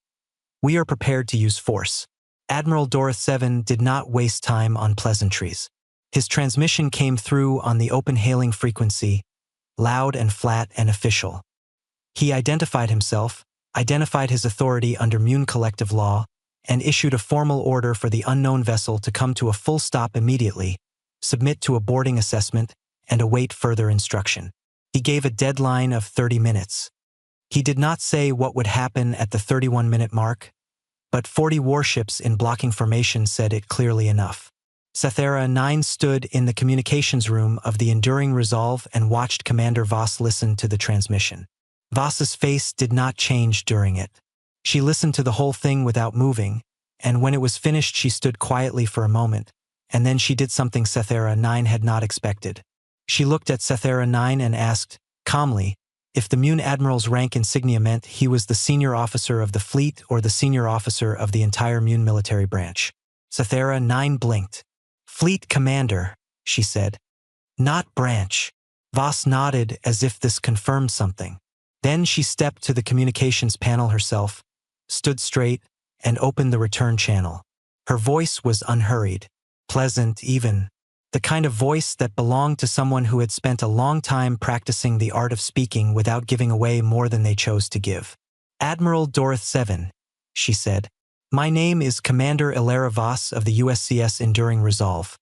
S1: "We are prepared to use force." Admiral Dorith 7 did not waste time on pleasantries. His transmission came through on the open hailing frequency, loud and flat and official. He identified himself, identified his authority under Mune collective law, and issued a formal order for the unknown vessel to come to a full stop immediately, submit to a boarding assessment, and await further instruction. He gave a deadline of 30 minutes. He did not say what would happen at the 31-minute mark, but 40 warships in blocking formation said it clearly enough. Sethera 9 stood in the communications room of the Enduring Resolve and watched Commander Voss listen to the transmission. Voss's face did not change during it. She listened to the whole thing without moving, and when it was finished she stood quietly for a moment, and then she did something Sethera 9 had not expected. She looked at Sethera 9 and asked, calmly, if the Mune Admiral's rank insignia meant he was the senior officer of the fleet or the senior officer of the entire Mune military branch. Sethera 9 blinked. "Fleet Commander," she said. "Not branch." Voss nodded as if this confirmed something. Then she stepped to the communications panel herself, stood straight, and opened the return channel. Her voice was unhurried, pleasant even, the kind of voice that belonged to someone who had spent a long time practicing the art of speaking without giving away more than they chose to give. "Admiral Dorith 7, she said. "My name is Commander Ilara Voss of the USCS Enduring Resolve.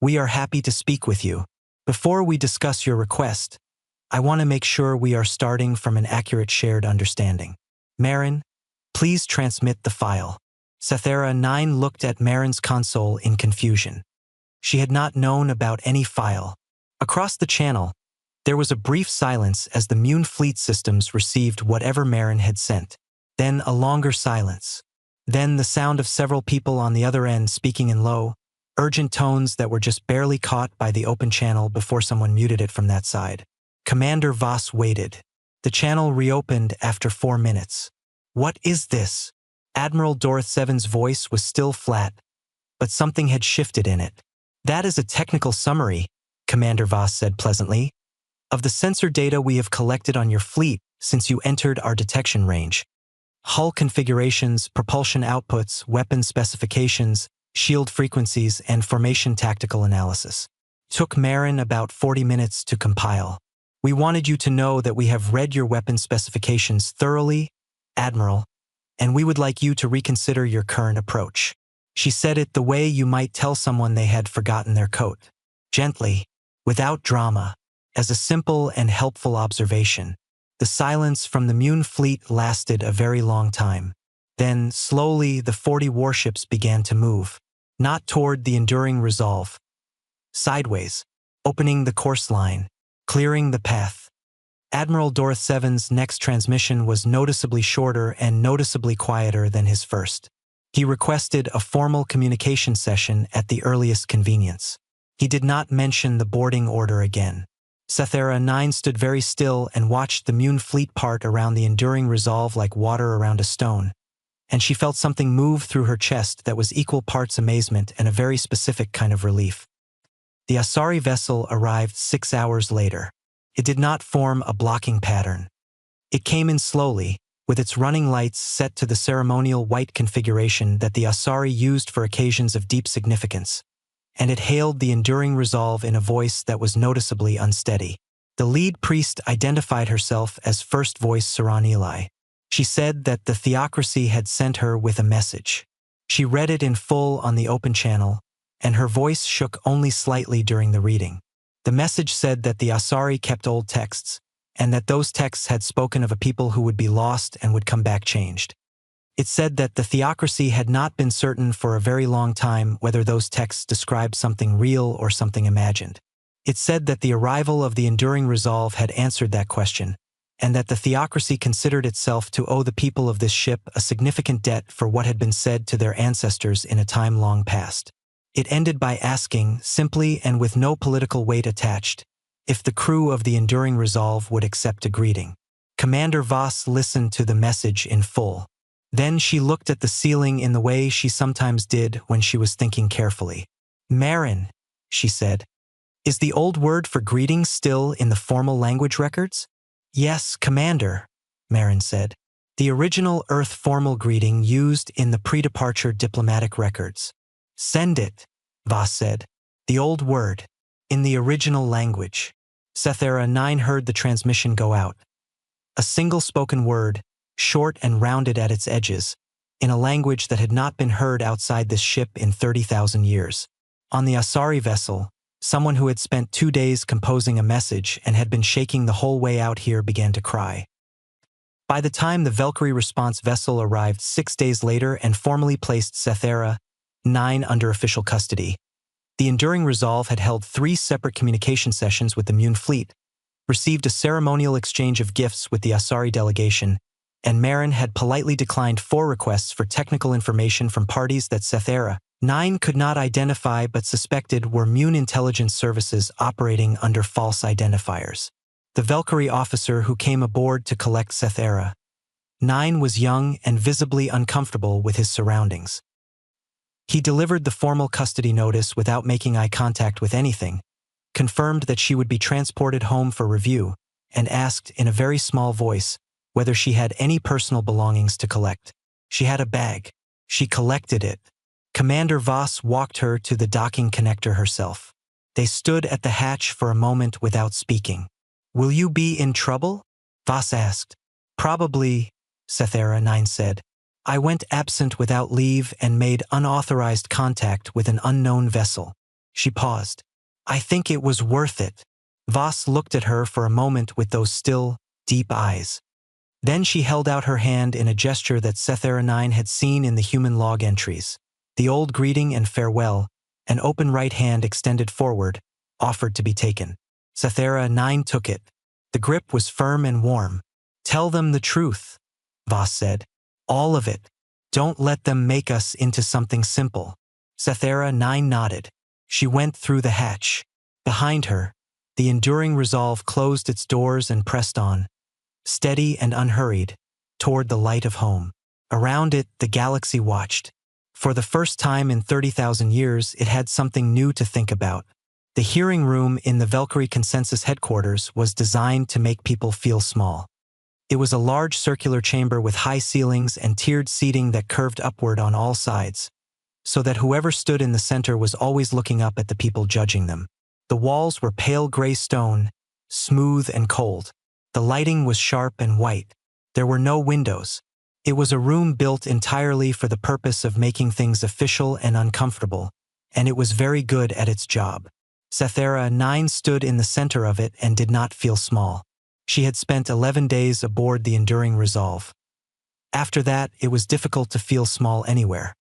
S1: We are happy to speak with you. Before we discuss your request, I want to make sure we are starting from an accurate shared understanding. Marin, please transmit the file." Sethera 9 looked at Marin's console in confusion. She had not known about any file. Across the channel, there was a brief silence as the Mune fleet systems received whatever Marin had sent. Then a longer silence. Then the sound of several people on the other end speaking in low, urgent tones that were just barely caught by the open channel before someone muted it from that side. Commander Voss waited. The channel reopened after 4 minutes. "What is this?" Admiral Dorith 7's voice was still flat, but something had shifted in it. "That is a technical summary," Commander Voss said pleasantly, "of the sensor data we have collected on your fleet since you entered our detection range. Hull configurations, propulsion outputs, weapon specifications, shield frequencies, and formation tactical analysis. Took Marin about 40 minutes to compile. We wanted you to know that we have read your weapon specifications thoroughly, Admiral, and we would like you to reconsider your current approach." She said it the way you might tell someone they had forgotten their coat. Gently, without drama, as a simple and helpful observation. The silence from the Mune fleet lasted a very long time. Then, slowly, the 40 warships began to move, not toward the Enduring Resolve. Sideways, opening the course line, clearing the path. Admiral Dorith 7's next transmission was noticeably shorter and noticeably quieter than his first. He requested a formal communication session at the earliest convenience. He did not mention the boarding order again. Sethera 9 stood very still and watched the Mune fleet part around the Enduring Resolve like water around a stone, and she felt something move through her chest that was equal parts amazement and a very specific kind of relief. The Asari vessel arrived 6 hours later. It did not form a blocking pattern. It came in slowly, with its running lights set to the ceremonial white configuration that the Asari used for occasions of deep significance, and it hailed the Enduring Resolve in a voice that was noticeably unsteady. The lead priest identified herself as First Voice Saranili. She said that the theocracy had sent her with a message. She read it in full on the open channel, and her voice shook only slightly during the reading. The message said that the Asari kept old texts, and that those texts had spoken of a people who would be lost and would come back changed. It said that the theocracy had not been certain for a very long time whether those texts described something real or something imagined. It said that the arrival of the enduring resolve had answered that question, and that the theocracy considered itself to owe the people of this ship a significant debt for what had been said to their ancestors in a time long past. It ended by asking, simply and with no political weight attached, if the crew of the enduring resolve would accept a greeting. Commander Voss listened to the message in full. Then she looked at the ceiling in the way she sometimes did when she was thinking carefully. "Marin," she said. "Is the old word for greeting still in the formal language records?" "Yes, Commander," Marin said. "The original Earth formal greeting used in the pre-departure diplomatic records." "Send it," Voss said. "The old word, in the original language." Sethera 9 heard the transmission go out. A single spoken word, short and rounded at its edges, in a language that had not been heard outside this ship in 30,000 years. On the Asari vessel, someone who had spent 2 days composing a message and had been shaking the whole way out here began to cry. By the time the Valkyrie response vessel arrived 6 days later and formally placed Sethera 9 under official custody, the Enduring Resolve had held 3 separate communication sessions with the Mune fleet, received a ceremonial exchange of gifts with the Asari delegation, and Marin had politely declined 4 requests for technical information from parties that Sethera 9 could not identify but suspected were Mune intelligence services operating under false identifiers. The Valkyrie officer who came aboard to collect Sethera 9 was young and visibly uncomfortable with his surroundings. He delivered the formal custody notice without making eye contact with anything, confirmed that she would be transported home for review, and asked in a very small voice whether she had any personal belongings to collect. She had a bag. She collected it. Commander Voss walked her to the docking connector herself. They stood at the hatch for a moment without speaking. "Will you be in trouble?" Voss asked. "Probably," Sethera 9 said. "I went absent without leave and made unauthorized contact with an unknown vessel." She paused. "I think it was worth it." Voss looked at her for a moment with those still, deep eyes. Then she held out her hand in a gesture that Sethera 9 had seen in the human log entries. The old greeting and farewell, an open right hand extended forward, offered to be taken. Sethera 9 took it. The grip was firm and warm. "Tell them the truth," Voss said. "All of it. Don't let them make us into something simple." Sethera 9 nodded. She went through the hatch. Behind her, the Enduring Resolve closed its doors and pressed on, steady and unhurried, toward the light of home. Around it, the galaxy watched. For the first time in 30,000 years, it had something new to think about. The hearing room in the Valkyrie Consensus headquarters was designed to make people feel small. It was a large circular chamber with high ceilings and tiered seating that curved upward on all sides, so that whoever stood in the center was always looking up at the people judging them. The walls were pale gray stone, smooth and cold. The lighting was sharp and white. There were no windows. It was a room built entirely for the purpose of making things official and uncomfortable, and it was very good at its job. Sethera 9 stood in the center of it and did not feel small. She had spent 11 days aboard the Enduring Resolve. After that, it was difficult to feel small anywhere.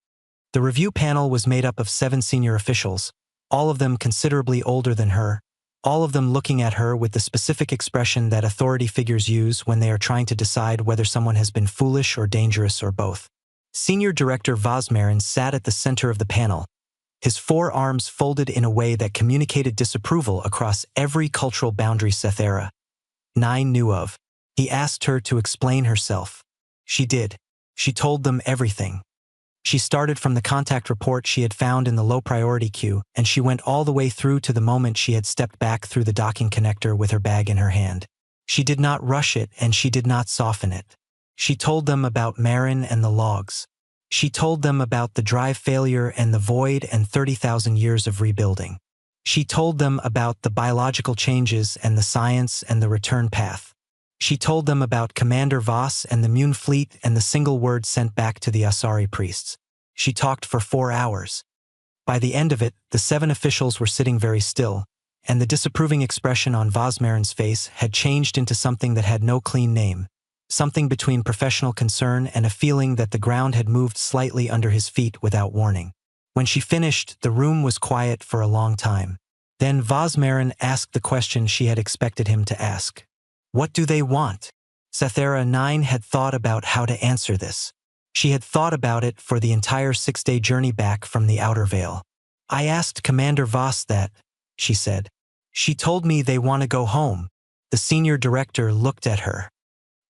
S1: The review panel was made up of 7 senior officials, all of them considerably older than her, all of them looking at her with the specific expression that authority figures use when they are trying to decide whether someone has been foolish or dangerous or both. Senior Director Vosmarin sat at the center of the panel, his 4 arms folded in a way that communicated disapproval across every cultural boundary Sethera 9 knew of. He asked her to explain herself. She did. She told them everything. She started from the contact report she had found in the low-priority queue, and she went all the way through to the moment she had stepped back through the docking connector with her bag in her hand. She did not rush it, and she did not soften it. She told them about Marin and the logs. She told them about the drive failure and the void and 30,000 years of rebuilding. She told them about the biological changes and the science and the return path. She told them about Commander Voss and the Mune fleet and the single word sent back to the Asari priests. She talked for 4 hours. By the end of it, the 7 officials were sitting very still, and the disapproving expression on Vosmarin's face had changed into something that had no clean name, something between professional concern and a feeling that the ground had moved slightly under his feet without warning. When she finished, the room was quiet for a long time. Then Vosmarin asked the question she had expected him to ask. What do they want? Sethera 9 had thought about how to answer this. She had thought about it for the entire 6-day journey back from the Outer Veil. I asked Commander Voss that, she said. She told me they want to go home. The senior director looked at her.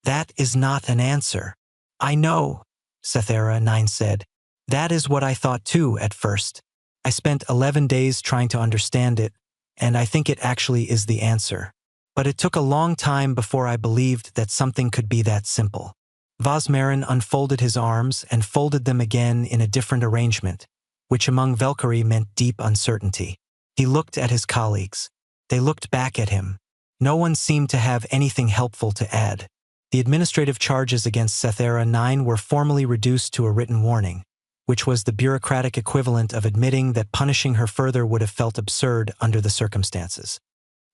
S1: That is not an answer. I know, Sethera 9 said. That is what I thought too at first. I spent 11 days trying to understand it, and I think it actually is the answer. But it took a long time before I believed that something could be that simple. Vosmarin unfolded his arms and folded them again in a different arrangement, which among Valkyrie meant deep uncertainty. He looked at his colleagues. They looked back at him. No one seemed to have anything helpful to add. The administrative charges against Sethera 9 were formally reduced to a written warning, which was the bureaucratic equivalent of admitting that punishing her further would have felt absurd under the circumstances.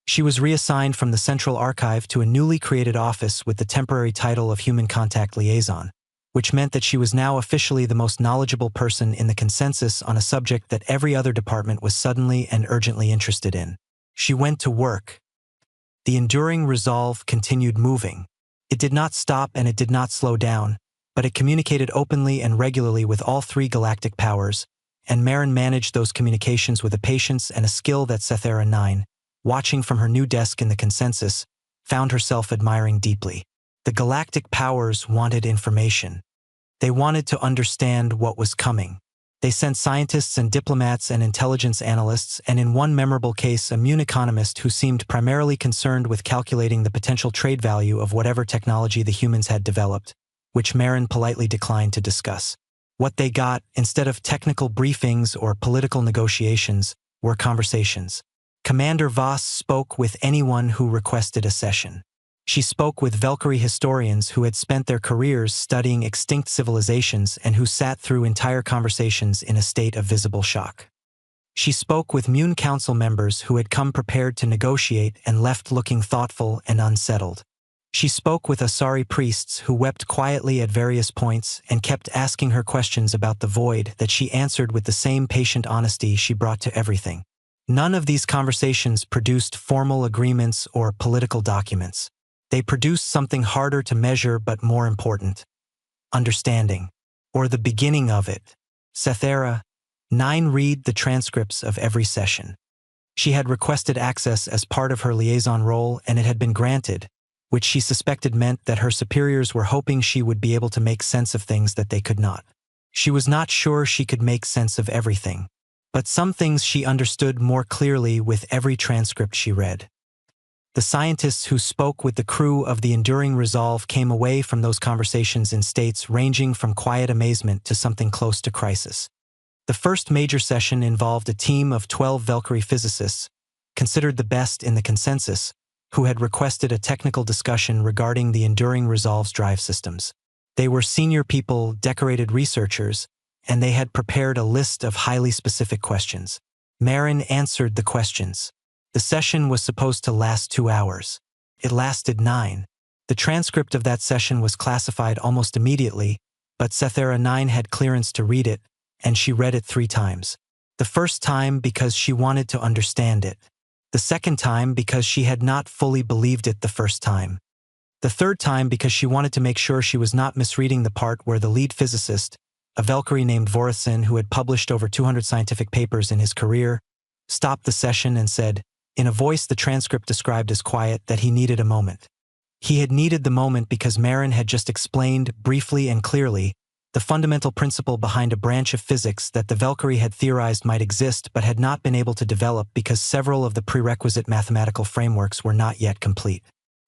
S1: She was reassigned from the Central Archive to a newly created office with the temporary title of Human Contact Liaison, which meant that she was now officially the most knowledgeable person in the consensus on a subject that every other department was suddenly and urgently interested in. She went to work. The enduring resolve continued moving. It did not stop and it did not slow down, but it communicated openly and regularly with all 3 galactic powers, and Marin managed those communications with a patience and a skill that Sethera 9, watching from her new desk in the consensus, found herself admiring deeply. The galactic powers wanted information. They wanted to understand what was coming. They sent scientists and diplomats and intelligence analysts, and in one memorable case, a Mune economist who seemed primarily concerned with calculating the potential trade value of whatever technology the humans had developed, which Marin politely declined to discuss. What they got, instead of technical briefings or political negotiations, were conversations. Commander Voss spoke with anyone who requested a session. She spoke with Valkyrie historians who had spent their careers studying extinct civilizations and who sat through entire conversations in a state of visible shock. She spoke with Mune Council members who had come prepared to negotiate and left looking thoughtful and unsettled. She spoke with Asari priests who wept quietly at various points and kept asking her questions about the void that she answered with the same patient honesty she brought to everything. None of these conversations produced formal agreements or political documents. They produced something harder to measure but more important: understanding, or the beginning of it. Sethera 9 read the transcripts of every session. She had requested access as part of her liaison role, and it had been granted, which she suspected meant that her superiors were hoping she would be able to make sense of things that they could not. She was not sure she could make sense of everything, but some things she understood more clearly with every transcript she read. The scientists who spoke with the crew of the Enduring Resolve came away from those conversations in states ranging from quiet amazement to something close to crisis. The first major session involved a team of 12 Valkyrie physicists, considered the best in the consensus, who had requested a technical discussion regarding the Enduring Resolve's drive systems. They were senior people, decorated researchers, and they had prepared a list of highly specific questions. Marin answered the questions. The session was supposed to last 2 hours. It lasted 9. The transcript of that session was classified almost immediately, but Sethera 9 had clearance to read it, and she read it 3 times. The first time because she wanted to understand it. The second time because she had not fully believed it the first time. The third time because she wanted to make sure she was not misreading the part where the lead physicist, a Valkyrie named Vorithin who had published over 200 scientific papers in his career, stopped the session and said, in a voice the transcript described as quiet, that he needed a moment. He had needed the moment because Marin had just explained, briefly and clearly, the fundamental principle behind a branch of physics that the Valkyrie had theorized might exist but had not been able to develop because several of the prerequisite mathematical frameworks were not yet complete.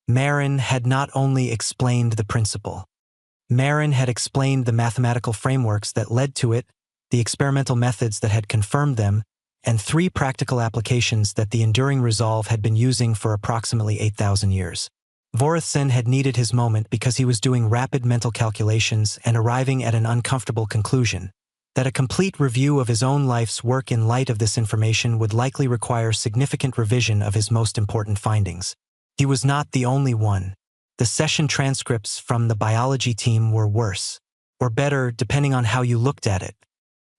S1: Marin had not only explained the principle. Marin had explained the mathematical frameworks that led to it, the experimental methods that had confirmed them, and 3 practical applications that the Enduring Resolve had been using for approximately 8,000 years. Vorithsen had needed his moment because he was doing rapid mental calculations and arriving at an uncomfortable conclusion, that a complete review of his own life's work in light of this information would likely require significant revision of his most important findings. He was not the only one. The session transcripts from the biology team were worse, or better depending on how you looked at it.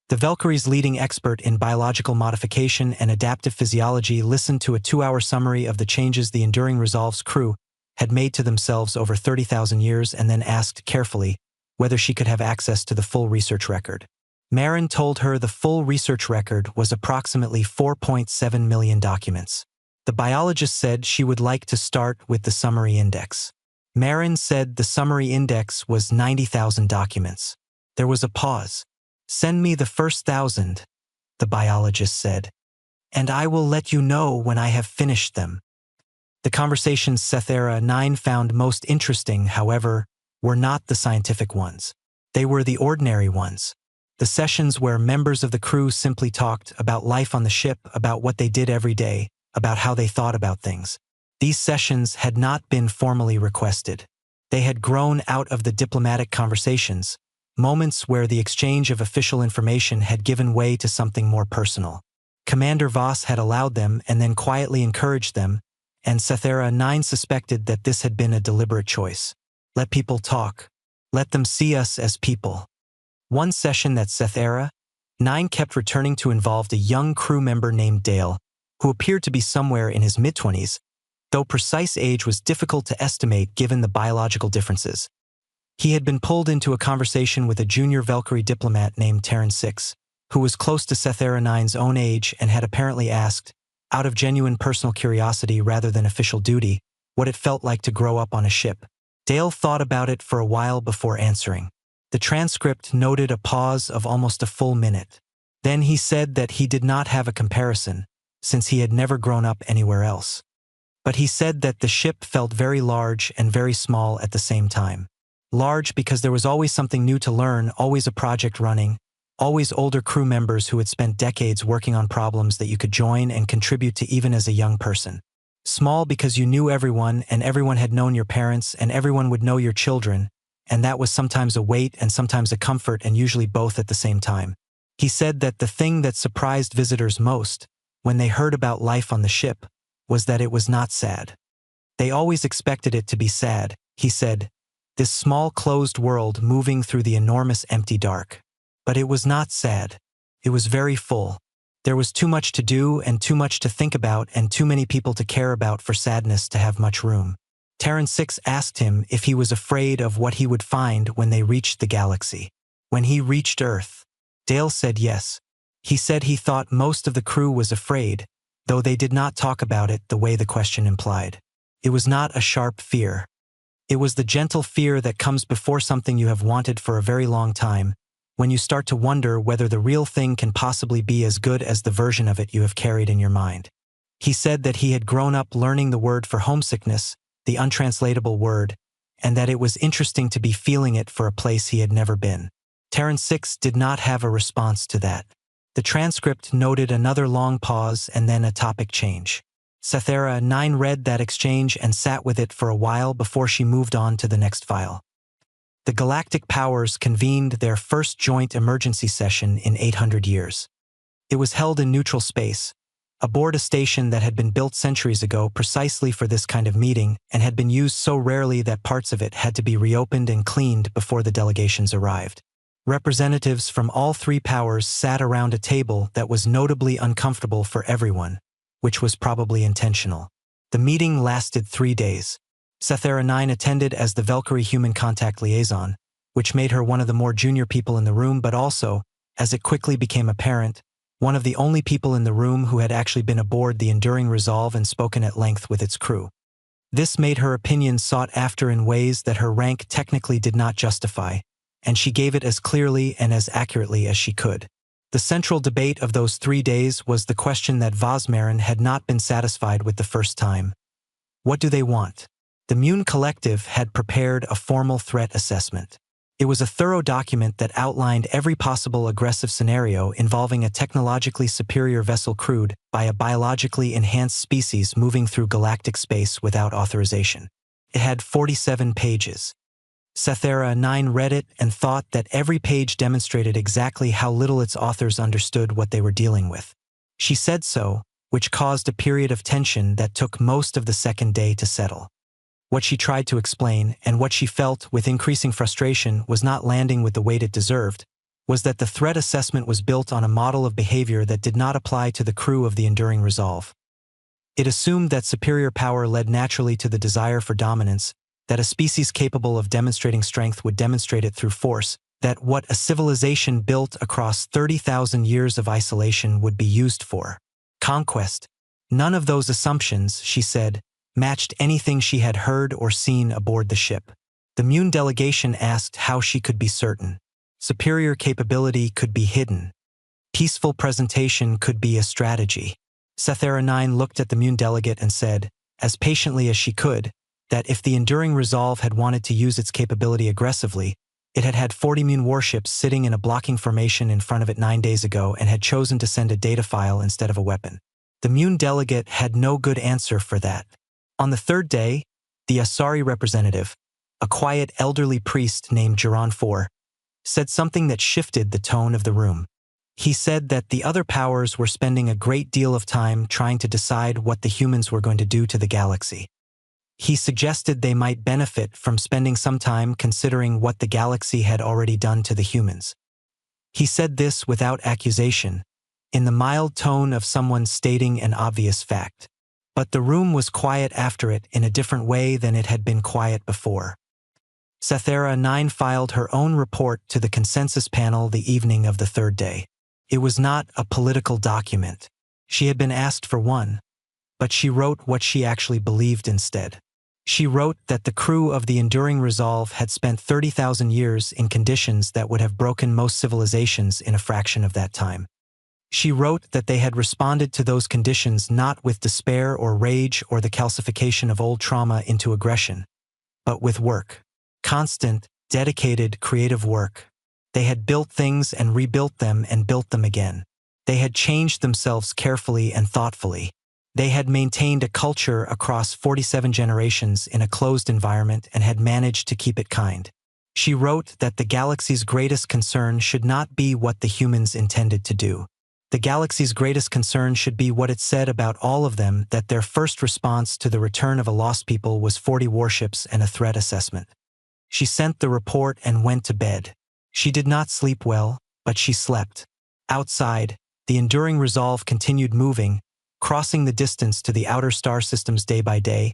S1: The Valkyrie's leading expert in biological modification and adaptive physiology listened to a 2-hour summary of the changes the Enduring Resolve's crew had made to themselves over 30,000 years and then asked carefully whether she could have access to the full research record. Marin told her the full research record was approximately 4.7 million documents. The biologist said she would like to start with the summary index. Marin said the summary index was 90,000 documents. There was a pause. "Send me the first 1,000, the biologist said, "and I will let you know when I have finished them." The conversations Sethera 9 found most interesting, however, were not the scientific ones. They were the ordinary ones. The sessions where members of the crew simply talked about life on the ship, about what they did every day, about how they thought about things. These sessions had not been formally requested. They had grown out of the diplomatic conversations, moments where the exchange of official information had given way to something more personal. Commander Voss had allowed them and then quietly encouraged them, and Sethera 9 suspected that this had been a deliberate choice. Let people talk. Let them see us as people. One session that Sethera 9 kept returning to involved a young crew member named Dale, who appeared to be somewhere in his mid-20s, though precise age was difficult to estimate given the biological differences. He had been pulled into a conversation with a junior Valkyrie diplomat named Terran 6, who was close to Sethera 9's own age and had apparently asked, out of genuine personal curiosity rather than official duty, what it felt like to grow up on a ship. Dale thought about it for a while before answering. The transcript noted a pause of almost a full minute. Then he said that he did not have a comparison, since he had never grown up anywhere else. But he said that the ship felt very large and very small at the same time. Large because there was always something new to learn, always a project running, always older crew members who had spent decades working on problems that you could join and contribute to even as a young person. Small because you knew everyone and everyone had known your parents and everyone would know your children, and that was sometimes a weight and sometimes a comfort and usually both at the same time. He said that the thing that surprised visitors most, when they heard about life on the ship, was that it was not sad. They always expected it to be sad, he said, this small closed world moving through the enormous empty dark. But it was not sad. It was very full. There was too much to do and too much to think about and too many people to care about for sadness to have much room. Terran 6 asked him if he was afraid of what he would find when they reached the galaxy. When he reached Earth, Dale said yes. He said he thought most of the crew was afraid, though they did not talk about it the way the question implied. It was not a sharp fear. It was the gentle fear that comes before something you have wanted for a very long time, when you start to wonder whether the real thing can possibly be as good as the version of it you have carried in your mind. He said that he had grown up learning the word for homesickness, the untranslatable word, and that it was interesting to be feeling it for a place he had never been. Terran 6 did not have a response to that. The transcript noted another long pause and then a topic change. Sethera 9 read that exchange and sat with it for a while before she moved on to the next file. The Galactic Powers convened their first joint emergency session in 800 years. It was held in neutral space, aboard a station that had been built centuries ago precisely for this kind of meeting and had been used so rarely that parts of it had to be reopened and cleaned before the delegations arrived. Representatives from all 3 powers sat around a table that was notably uncomfortable for everyone, which was probably intentional. The meeting lasted 3 days. Sethera 9 attended as the Valkyrie human contact liaison, which made her one of the more junior people in the room, but also, as it quickly became apparent, one of the only people in the room who had actually been aboard the Enduring Resolve and spoken at length with its crew. This made her opinion sought after in ways that her rank technically did not justify, and she gave it as clearly and as accurately as she could. The central debate of those 3 days was the question that Vosmarin had not been satisfied with the first time. What do they want? The Mune Collective had prepared a formal threat assessment. It was a thorough document that outlined every possible aggressive scenario involving a technologically superior vessel crewed by a biologically enhanced species moving through galactic space without authorization. It had 47 pages. Sathera 9 read it and thought that every page demonstrated exactly how little its authors understood what they were dealing with. She said so, which caused a period of tension that took most of the second day to settle. What she tried to explain, and what she felt with increasing frustration was not landing with the weight it deserved, was that the threat assessment was built on a model of behavior that did not apply to the crew of the Enduring Resolve. It assumed that superior power led naturally to the desire for dominance, that a species capable of demonstrating strength would demonstrate it through force, that what a civilization built across 30,000 years of isolation would be used for. Conquest. None of those assumptions, she said, matched anything she had heard or seen aboard the ship. The Mune delegation asked how she could be certain. Superior capability could be hidden. Peaceful presentation could be a strategy. Sathera 9 looked at the Mune delegate and said, as patiently as she could, that if the Enduring Resolve had wanted to use its capability aggressively, it had had 40 Mune warships sitting in a blocking formation in front of it 9 days ago and had chosen to send a data file instead of a weapon. The Mune delegate had no good answer for that. On the third day, the Asari representative, a quiet elderly priest named Jiran IV, said something that shifted the tone of the room. He said that the other powers were spending a great deal of time trying to decide what the humans were going to do to the galaxy. He suggested they might benefit from spending some time considering what the galaxy had already done to the humans. He said this without accusation, in the mild tone of someone stating an obvious fact. But the room was quiet after it in a different way than it had been quiet before. Sathera 9 filed her own report to the consensus panel the evening of the third day. It was not a political document. She had been asked for one, but she wrote what she actually believed instead. She wrote that the crew of the Enduring Resolve had spent 30,000 years in conditions that would have broken most civilizations in a fraction of that time. She wrote that they had responded to those conditions not with despair or rage or the calcification of old trauma into aggression, but with work. Constant, dedicated, creative work. They had built things and rebuilt them and built them again. They had changed themselves carefully and thoughtfully. They had maintained a culture across 47 generations in a closed environment and had managed to keep it kind. She wrote that the galaxy's greatest concern should not be what the humans intended to do. The galaxy's greatest concern should be what it said about all of them, that their first response to the return of a lost people was 40 warships and a threat assessment. She sent the report and went to bed. She did not sleep well, but she slept. Outside, the Enduring Resolve continued moving, crossing the distance to the outer star systems day by day,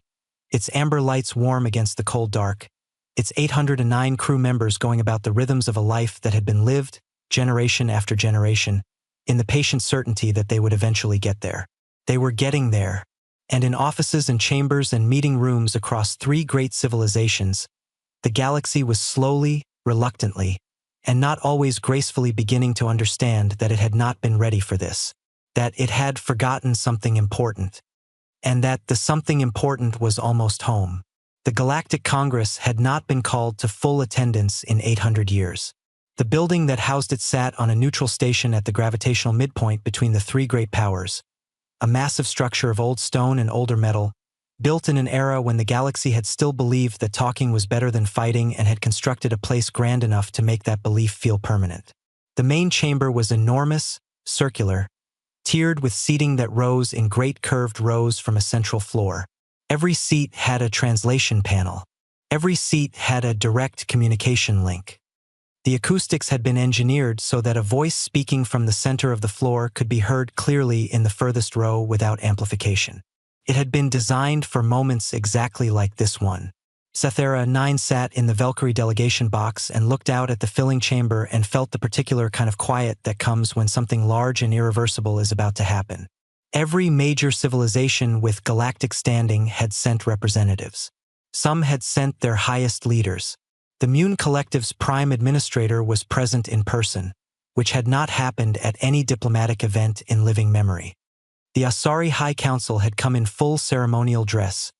S1: its amber lights warm against the cold dark, its 809 crew members going about the rhythms of a life that had been lived, generation after generation, in the patient certainty that they would eventually get there. They were getting there, and in offices and chambers and meeting rooms across 3 great civilizations, the galaxy was slowly, reluctantly, and not always gracefully beginning to understand that it had not been ready for this, that it had forgotten something important, and that the something important was almost home. The Galactic Congress had not been called to full attendance in 800 years. The building that housed it sat on a neutral station at the gravitational midpoint between the 3 great powers, a massive structure of old stone and older metal, built in an era when the galaxy had still believed that talking was better than fighting and had constructed a place grand enough to make that belief feel permanent. The main chamber was enormous, circular, tiered with seating that rose in great curved rows from a central floor. Every seat had a translation panel. Every seat had a direct communication link. The acoustics had been engineered so that a voice speaking from the center of the floor could be heard clearly in the furthest row without amplification. It had been designed for moments exactly like this one. Sathera 9 sat in the Valkyrie delegation box and looked out at the filling chamber and felt the particular kind of quiet that comes when something large and irreversible is about to happen. Every major civilization with galactic standing had sent representatives. Some had sent their highest leaders. The Mune Collective's prime administrator was present in person, which had not happened at any diplomatic event in living memory. The Asari High Council had come in full ceremonial dress,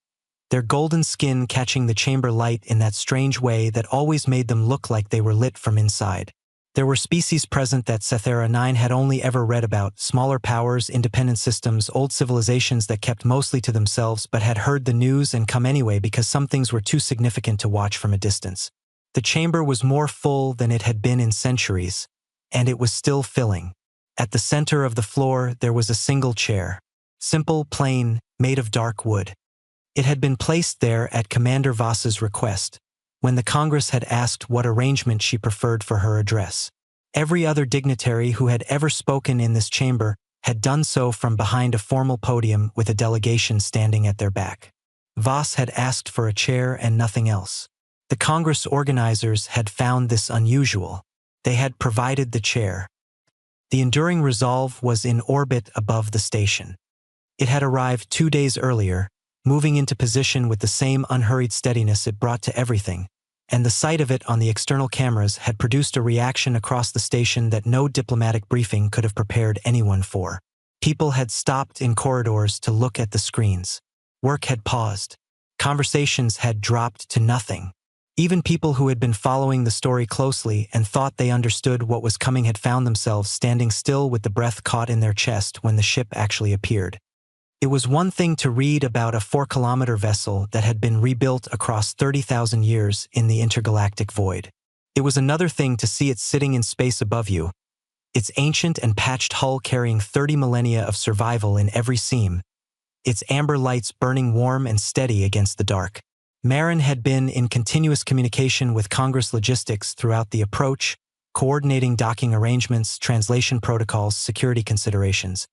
S1: their golden skin catching the chamber light in that strange way that always made them look like they were lit from inside. There were species present that Cythera 9 had only ever read about, smaller powers, independent systems, old civilizations that kept mostly to themselves but had heard the news and come anyway because some things were too significant to watch from a distance. The chamber was more full than it had been in centuries, and it was still filling. At the center of the floor there was a single chair. Simple, plain, made of dark wood. It had been placed there at Commander Voss's request, when the Congress had asked what arrangement she preferred for her address. Every other dignitary who had ever spoken in this chamber had done so from behind a formal podium with a delegation standing at their back. Voss had asked for a chair and nothing else. The Congress organizers had found this unusual. They had provided the chair. The enduring resolve was in orbit above the station. It had arrived 2 days earlier, moving into position with the same unhurried steadiness it brought to everything, and the sight of it on the external cameras had produced a reaction across the station that no diplomatic briefing could have prepared anyone for. People had stopped in corridors to look at the screens. Work had paused. Conversations had dropped to nothing. Even people who had been following the story closely and thought they understood what was coming had found themselves standing still with the breath caught in their chest when the ship actually appeared. It was one thing to read about a 4-kilometer vessel that had been rebuilt across 30,000 years in the intergalactic void. It was another thing to see it sitting in space above you, its ancient and patched hull carrying 30 millennia of survival in every seam, its amber lights burning warm and steady against the dark. Marin had been in continuous communication with Congress logistics throughout the approach, coordinating docking arrangements, translation protocols, security considerations.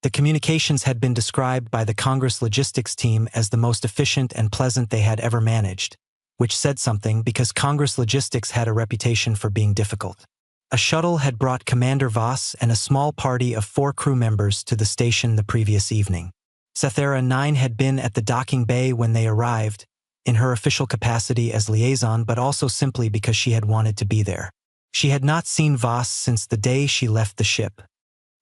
S1: The communications had been described by the Congress logistics team as the most efficient and pleasant they had ever managed, which said something because Congress logistics had a reputation for being difficult. A shuttle had brought Commander Voss and a small party of 4 crew members to the station the previous evening. Cythera 9 had been at the docking bay when they arrived, in her official capacity as liaison but also simply because she had wanted to be there. She had not seen Voss since the day she left the ship.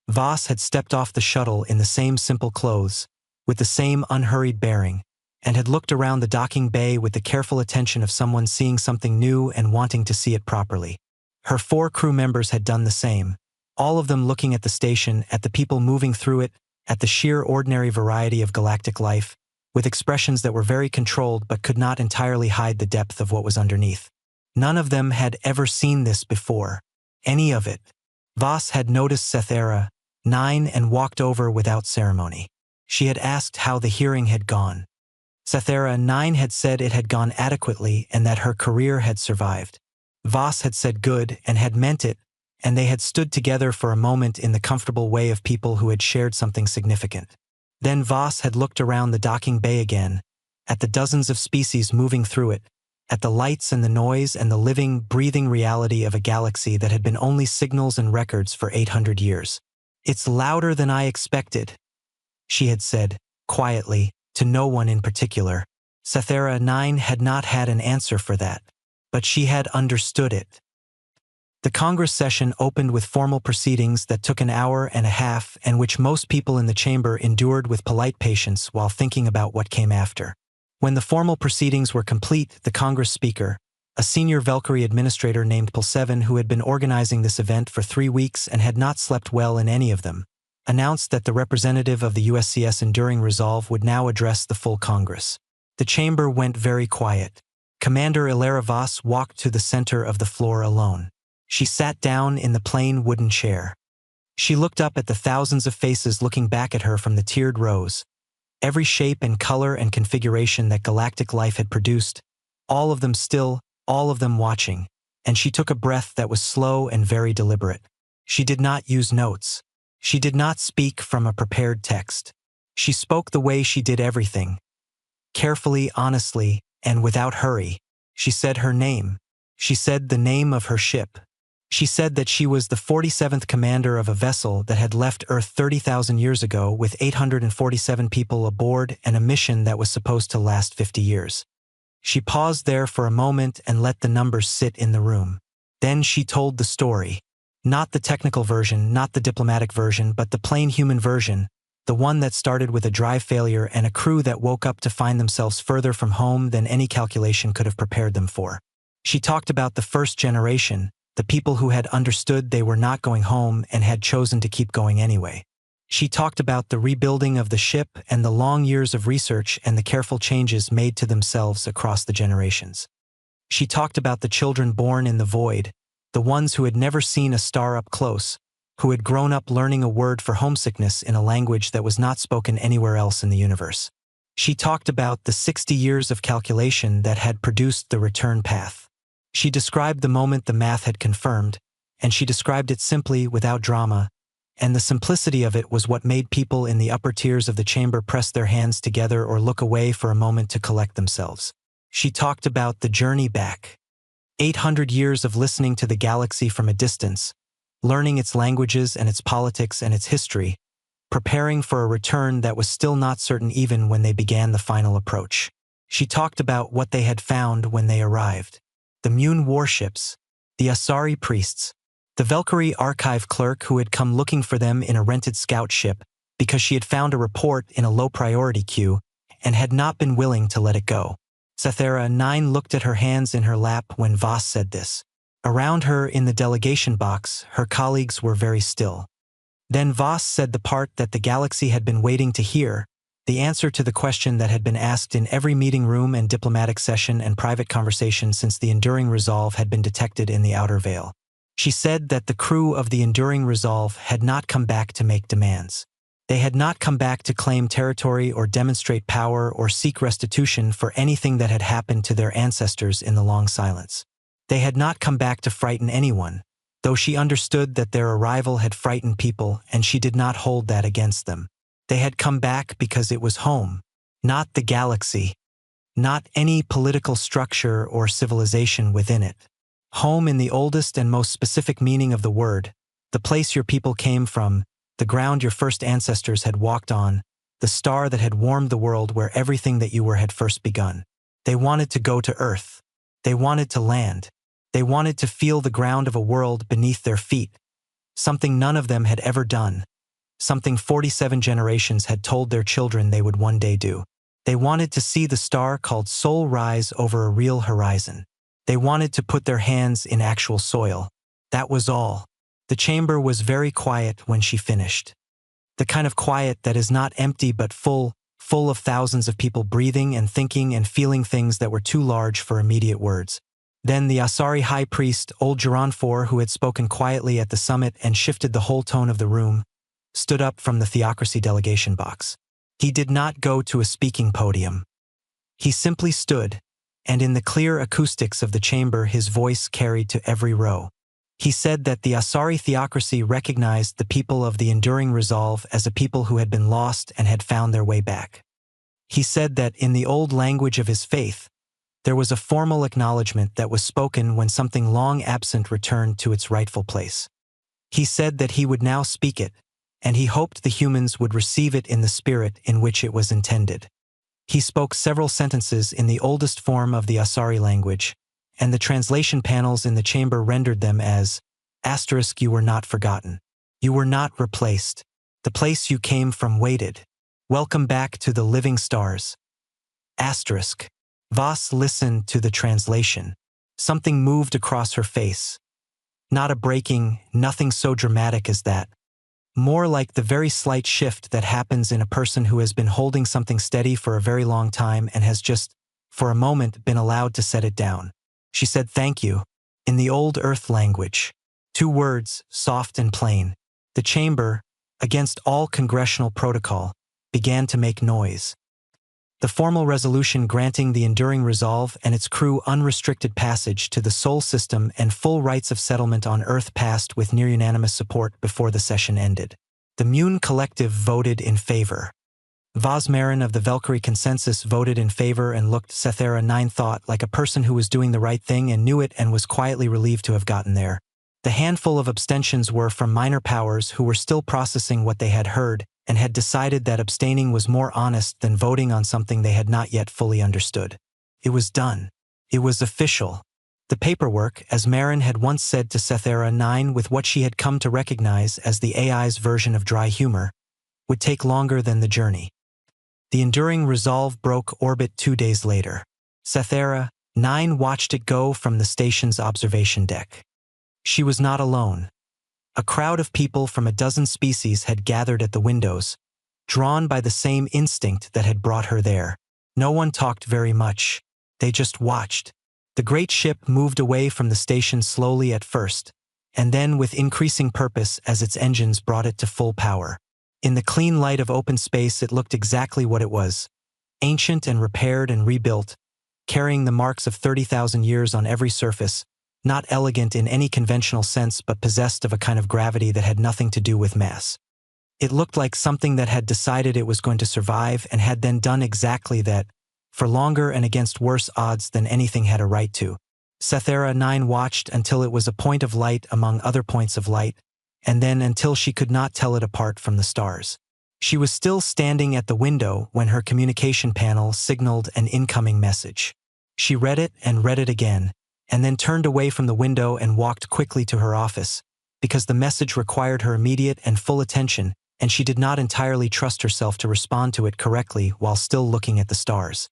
S1: Voss had stepped off the shuttle in the same simple clothes, with the same unhurried bearing, and had looked around the docking bay with the careful attention of someone seeing something new and wanting to see it properly. Her 4 crew members had done the same, all of them looking at the station, at the people moving through it, at the sheer ordinary variety of galactic life, with expressions that were very controlled but could not entirely hide the depth of what was underneath. None of them had ever seen this before. Any of it. Voss had noticed Cythera 9 and walked over without ceremony. She had asked how the hearing had gone. Cythera 9 had said it had gone adequately and that her career had survived. Voss had said good and had meant it, and they had stood together for a moment in the comfortable way of people who had shared something significant. Then Voss had looked around the docking bay again, at the dozens of species moving through it, at the lights and the noise and the living, breathing reality of a galaxy that had been only signals and records for 800 years. "It's louder than I expected," she had said, quietly, to no one in particular. Cythera 9 had not had an answer for that, but she had understood it. The Congress session opened with formal proceedings that took an hour and a half and which most people in the chamber endured with polite patience while thinking about what came after. When the formal proceedings were complete, the Congress speaker, a senior Valkyrie administrator named Pulseven who had been organizing this event for 3 weeks and had not slept well in any of them, announced that the representative of the USCS Enduring Resolve would now address the full Congress. The chamber went very quiet. Commander Ilara Voss walked to the center of the floor alone. She sat down in the plain wooden chair. She looked up at the thousands of faces looking back at her from the tiered rows, every shape and color and configuration that galactic life had produced, all of them still, all of them watching, and she took a breath that was slow and very deliberate. She did not use notes. She did not speak from a prepared text. She spoke the way she did everything, carefully, honestly, and without hurry. She said her name. She said the name of her ship. She said that she was the 47th commander of a vessel that had left Earth 30,000 years ago with 847 people aboard and a mission that was supposed to last 50 years. She paused there for a moment and let the numbers sit in the room. Then she told the story. Not the technical version, not the diplomatic version, but the plain human version, the one that started with a drive failure and a crew that woke up to find themselves further from home than any calculation could have prepared them for. She talked about the first generation, the people who had understood they were not going home and had chosen to keep going anyway. She talked about the rebuilding of the ship and the long years of research and the careful changes made to themselves across the generations. She talked about the children born in the void, the ones who had never seen a star up close, who had grown up learning a word for homesickness in a language that was not spoken anywhere else in the universe. She talked about the 60 years of calculation that had produced the return path. She described the moment the math had confirmed, and she described it simply, without drama, and the simplicity of it was what made people in the upper tiers of the chamber press their hands together or look away for a moment to collect themselves. She talked about the journey back. 800 years of listening to the galaxy from a distance, learning its languages and its politics and its history, preparing for a return that was still not certain even when they began the final approach. She talked about what they had found when they arrived. The Mune warships, the Asari priests, the Valkyrie archive clerk who had come looking for them in a rented scout ship because she had found a report in a low-priority queue and had not been willing to let it go. Sethera 9 looked at her hands in her lap when Voss said this. Around her in the delegation box, her colleagues were very still. Then Voss said the part that the galaxy had been waiting to hear, the answer to the question that had been asked in every meeting room and diplomatic session and private conversation since the Enduring Resolve had been detected in the Outer Veil. She said that the crew of the Enduring Resolve had not come back to make demands. They had not come back to claim territory or demonstrate power or seek restitution for anything that had happened to their ancestors in the long silence. They had not come back to frighten anyone, though she understood that their arrival had frightened people and she did not hold that against them. They had come back because it was home, not the galaxy, not any political structure or civilization within it. Home in the oldest and most specific meaning of the word, the place your people came from, the ground your first ancestors had walked on, the star that had warmed the world where everything that you were had first begun. They wanted to go to Earth. They wanted to land. They wanted to feel the ground of a world beneath their feet, something none of them had ever done, something 47 generations had told their children they would one day do. They wanted to see the star called Sol rise over a real horizon. They wanted to put their hands in actual soil. That was all. The chamber was very quiet when she finished. The kind of quiet that is not empty but full of thousands of people breathing and thinking and feeling things that were too large for immediate words. Then the Asari high priest, old Geronfor, who had spoken quietly at the summit and shifted the whole tone of the room, stood up from the theocracy delegation box. He did not go to a speaking podium. He simply stood, and in the clear acoustics of the chamber his voice carried to every row. He said that the Asari theocracy recognized the people of the Enduring Resolve as a people who had been lost and had found their way back. He said that in the old language of his faith, there was a formal acknowledgement that was spoken when something long absent returned to its rightful place. He said that he would now speak it, and he hoped the humans would receive it in the spirit in which it was intended. He spoke several sentences in the oldest form of the Asari language, and the translation panels in the chamber rendered them as, *, you were not forgotten. You were not replaced. The place you came from waited. Welcome back to the living stars. *. Voss listened to the translation. Something moved across her face. Not a breaking, nothing so dramatic as that. More like the very slight shift that happens in a person who has been holding something steady for a very long time and has just, for a moment, been allowed to set it down. She said thank you, in the old Earth language. 2 words, soft and plain. The chamber, against all congressional protocol, began to make noise. The formal resolution granting the Enduring Resolve and its crew unrestricted passage to the Sol system and full rights of settlement on Earth passed with near-unanimous support before the session ended. The Mune Collective voted in favor. Vosmarin of the Valkyrie Consensus voted in favor and looked Sethera 9 thought like a person who was doing the right thing and knew it and was quietly relieved to have gotten there. The handful of abstentions were from minor powers who were still processing what they had heard and had decided that abstaining was more honest than voting on something they had not yet fully understood. It was done. It was official. The paperwork, as Marin had once said to Sethera 9 with what she had come to recognize as the AI's version of dry humor, would take longer than the journey. The enduring resolve broke orbit 2 days later. Cythera, 9 watched it go from the station's observation deck. She was not alone. A crowd of people from a dozen species had gathered at the windows, drawn by the same instinct that had brought her there. No one talked very much. They just watched. The great ship moved away from the station slowly at first, and then with increasing purpose as its engines brought it to full power. In the clean light of open space, it looked exactly what it was: ancient and repaired and rebuilt, carrying the marks of 30,000 years on every surface, not elegant in any conventional sense but possessed of a kind of gravity that had nothing to do with mass. It looked like something that had decided it was going to survive and had then done exactly that, for longer and against worse odds than anything had a right to. Cythera 9 watched until it was a point of light among other points of light, and then until she could not tell it apart from the stars. She was still standing at the window when her communication panel signaled an incoming message. She read it and read it again, and then turned away from the window and walked quickly to her office, because the message required her immediate and full attention, and she did not entirely trust herself to respond to it correctly while still looking at the stars.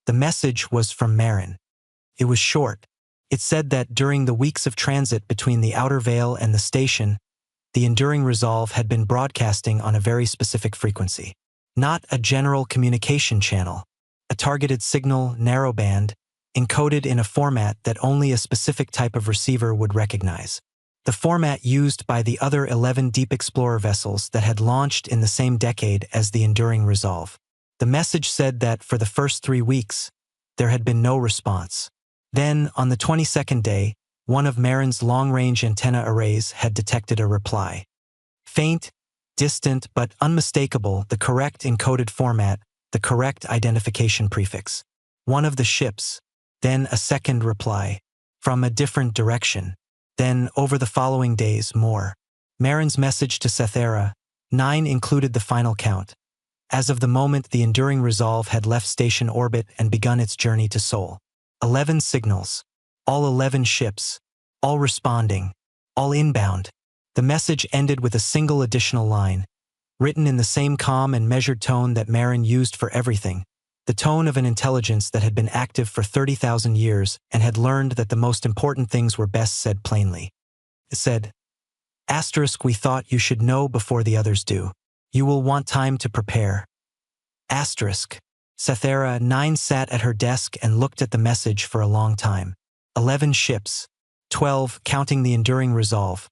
S1: The message was from Marin. It was short. It said that during the weeks of transit between the outer veil and the station, the enduring resolve had been broadcasting on a very specific frequency. Not a general communication channel, a targeted signal narrowband, encoded in a format that only a specific type of receiver would recognize. The format used by the other 11 Deep Explorer vessels that had launched in the same decade as the enduring resolve. The message said that for the first 3 weeks, there had been no response. Then, on the 22nd day, one of Marin's long-range antenna arrays had detected a reply. Faint, distant, but unmistakable, the correct encoded format, the correct identification prefix. One of the ships, then a second reply, from a different direction. Then, over the following days, more. Marin's message to Cythera 9 included the final count. As of the moment the enduring resolve had left station orbit and begun its journey to Sol. 11 signals. All 11 ships. All responding. All inbound. The message ended with a single additional line, written in the same calm and measured tone that Marin used for everything, the tone of an intelligence that had been active for 30,000 years and had learned that the most important things were best said plainly. It said, "*, we thought you should know before the others do. You will want time to prepare. *. Cythera 9 sat at her desk and looked at the message for a long time. 11 ships. 12, counting the enduring resolve.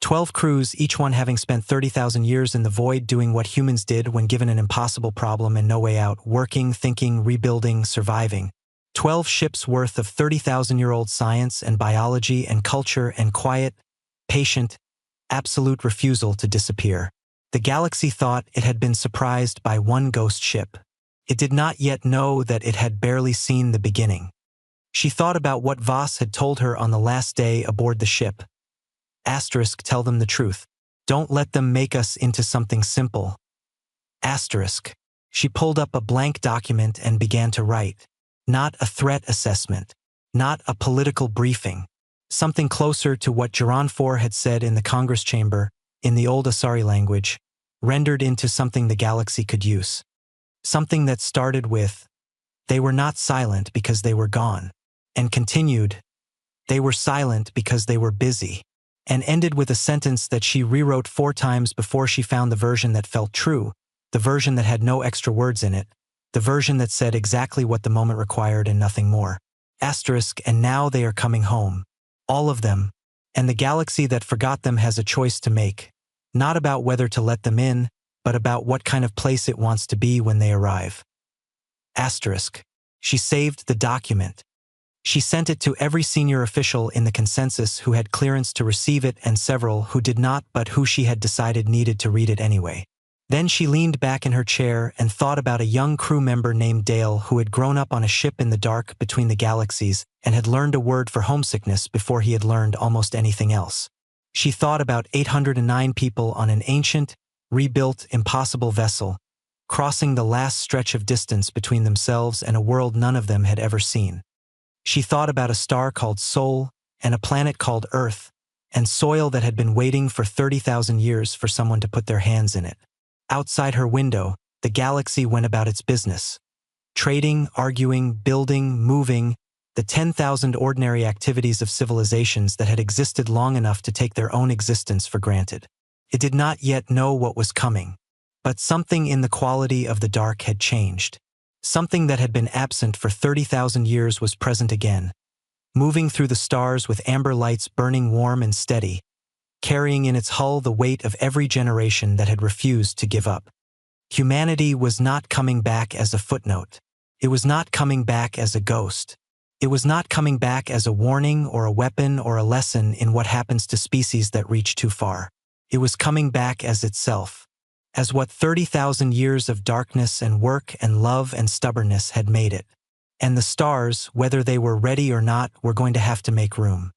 S1: 12 crews, each one having spent 30,000 years in the void doing what humans did when given an impossible problem and no way out, working, thinking, rebuilding, surviving. 12 ships worth of 30,000-year-old science and biology and culture and quiet, patient, absolute refusal to disappear. The galaxy thought it had been surprised by one ghost ship. It did not yet know that it had barely seen the beginning. She thought about what Voss had told her on the last day aboard the ship. Tell them the truth. Don't let them make us into something simple. She pulled up a blank document and began to write. Not a threat assessment. Not a political briefing. Something closer to what Geronfor had said in the Congress chamber, in the old Asari language, rendered into something the galaxy could use. Something that started with, "They were not silent because they were gone," and continued, "They were silent because they were busy," and ended with a sentence that she rewrote 4 times before she found the version that felt true, the version that had no extra words in it, the version that said exactly what the moment required and nothing more. And now they are coming home. All of them. And the galaxy that forgot them has a choice to make. Not about whether to let them in, but about what kind of place it wants to be when they arrive. She saved the document. She sent it to every senior official in the consensus who had clearance to receive it and several who did not but who she had decided needed to read it anyway. Then she leaned back in her chair and thought about a young crew member named Dale who had grown up on a ship in the dark between the galaxies and had learned a word for homesickness before he had learned almost anything else. She thought about 809 people on an ancient, rebuilt, impossible vessel, crossing the last stretch of distance between themselves and a world none of them had ever seen. She thought about a star called Sol and a planet called Earth and soil that had been waiting for 30,000 years for someone to put their hands in it. Outside her window, the galaxy went about its business. Trading, arguing, building, moving, the 10,000 ordinary activities of civilizations that had existed long enough to take their own existence for granted. It did not yet know what was coming. But something in the quality of the dark had changed. Something that had been absent for 30,000 years was present again, moving through the stars with amber lights burning warm and steady, carrying in its hull the weight of every generation that had refused to give up. Humanity was not coming back as a footnote. It was not coming back as a ghost. It was not coming back as a warning or a weapon or a lesson in what happens to species that reach too far. It was coming back as itself, as what 30,000 years of darkness and work and love and stubbornness had made it. And the stars, whether they were ready or not, were going to have to make room.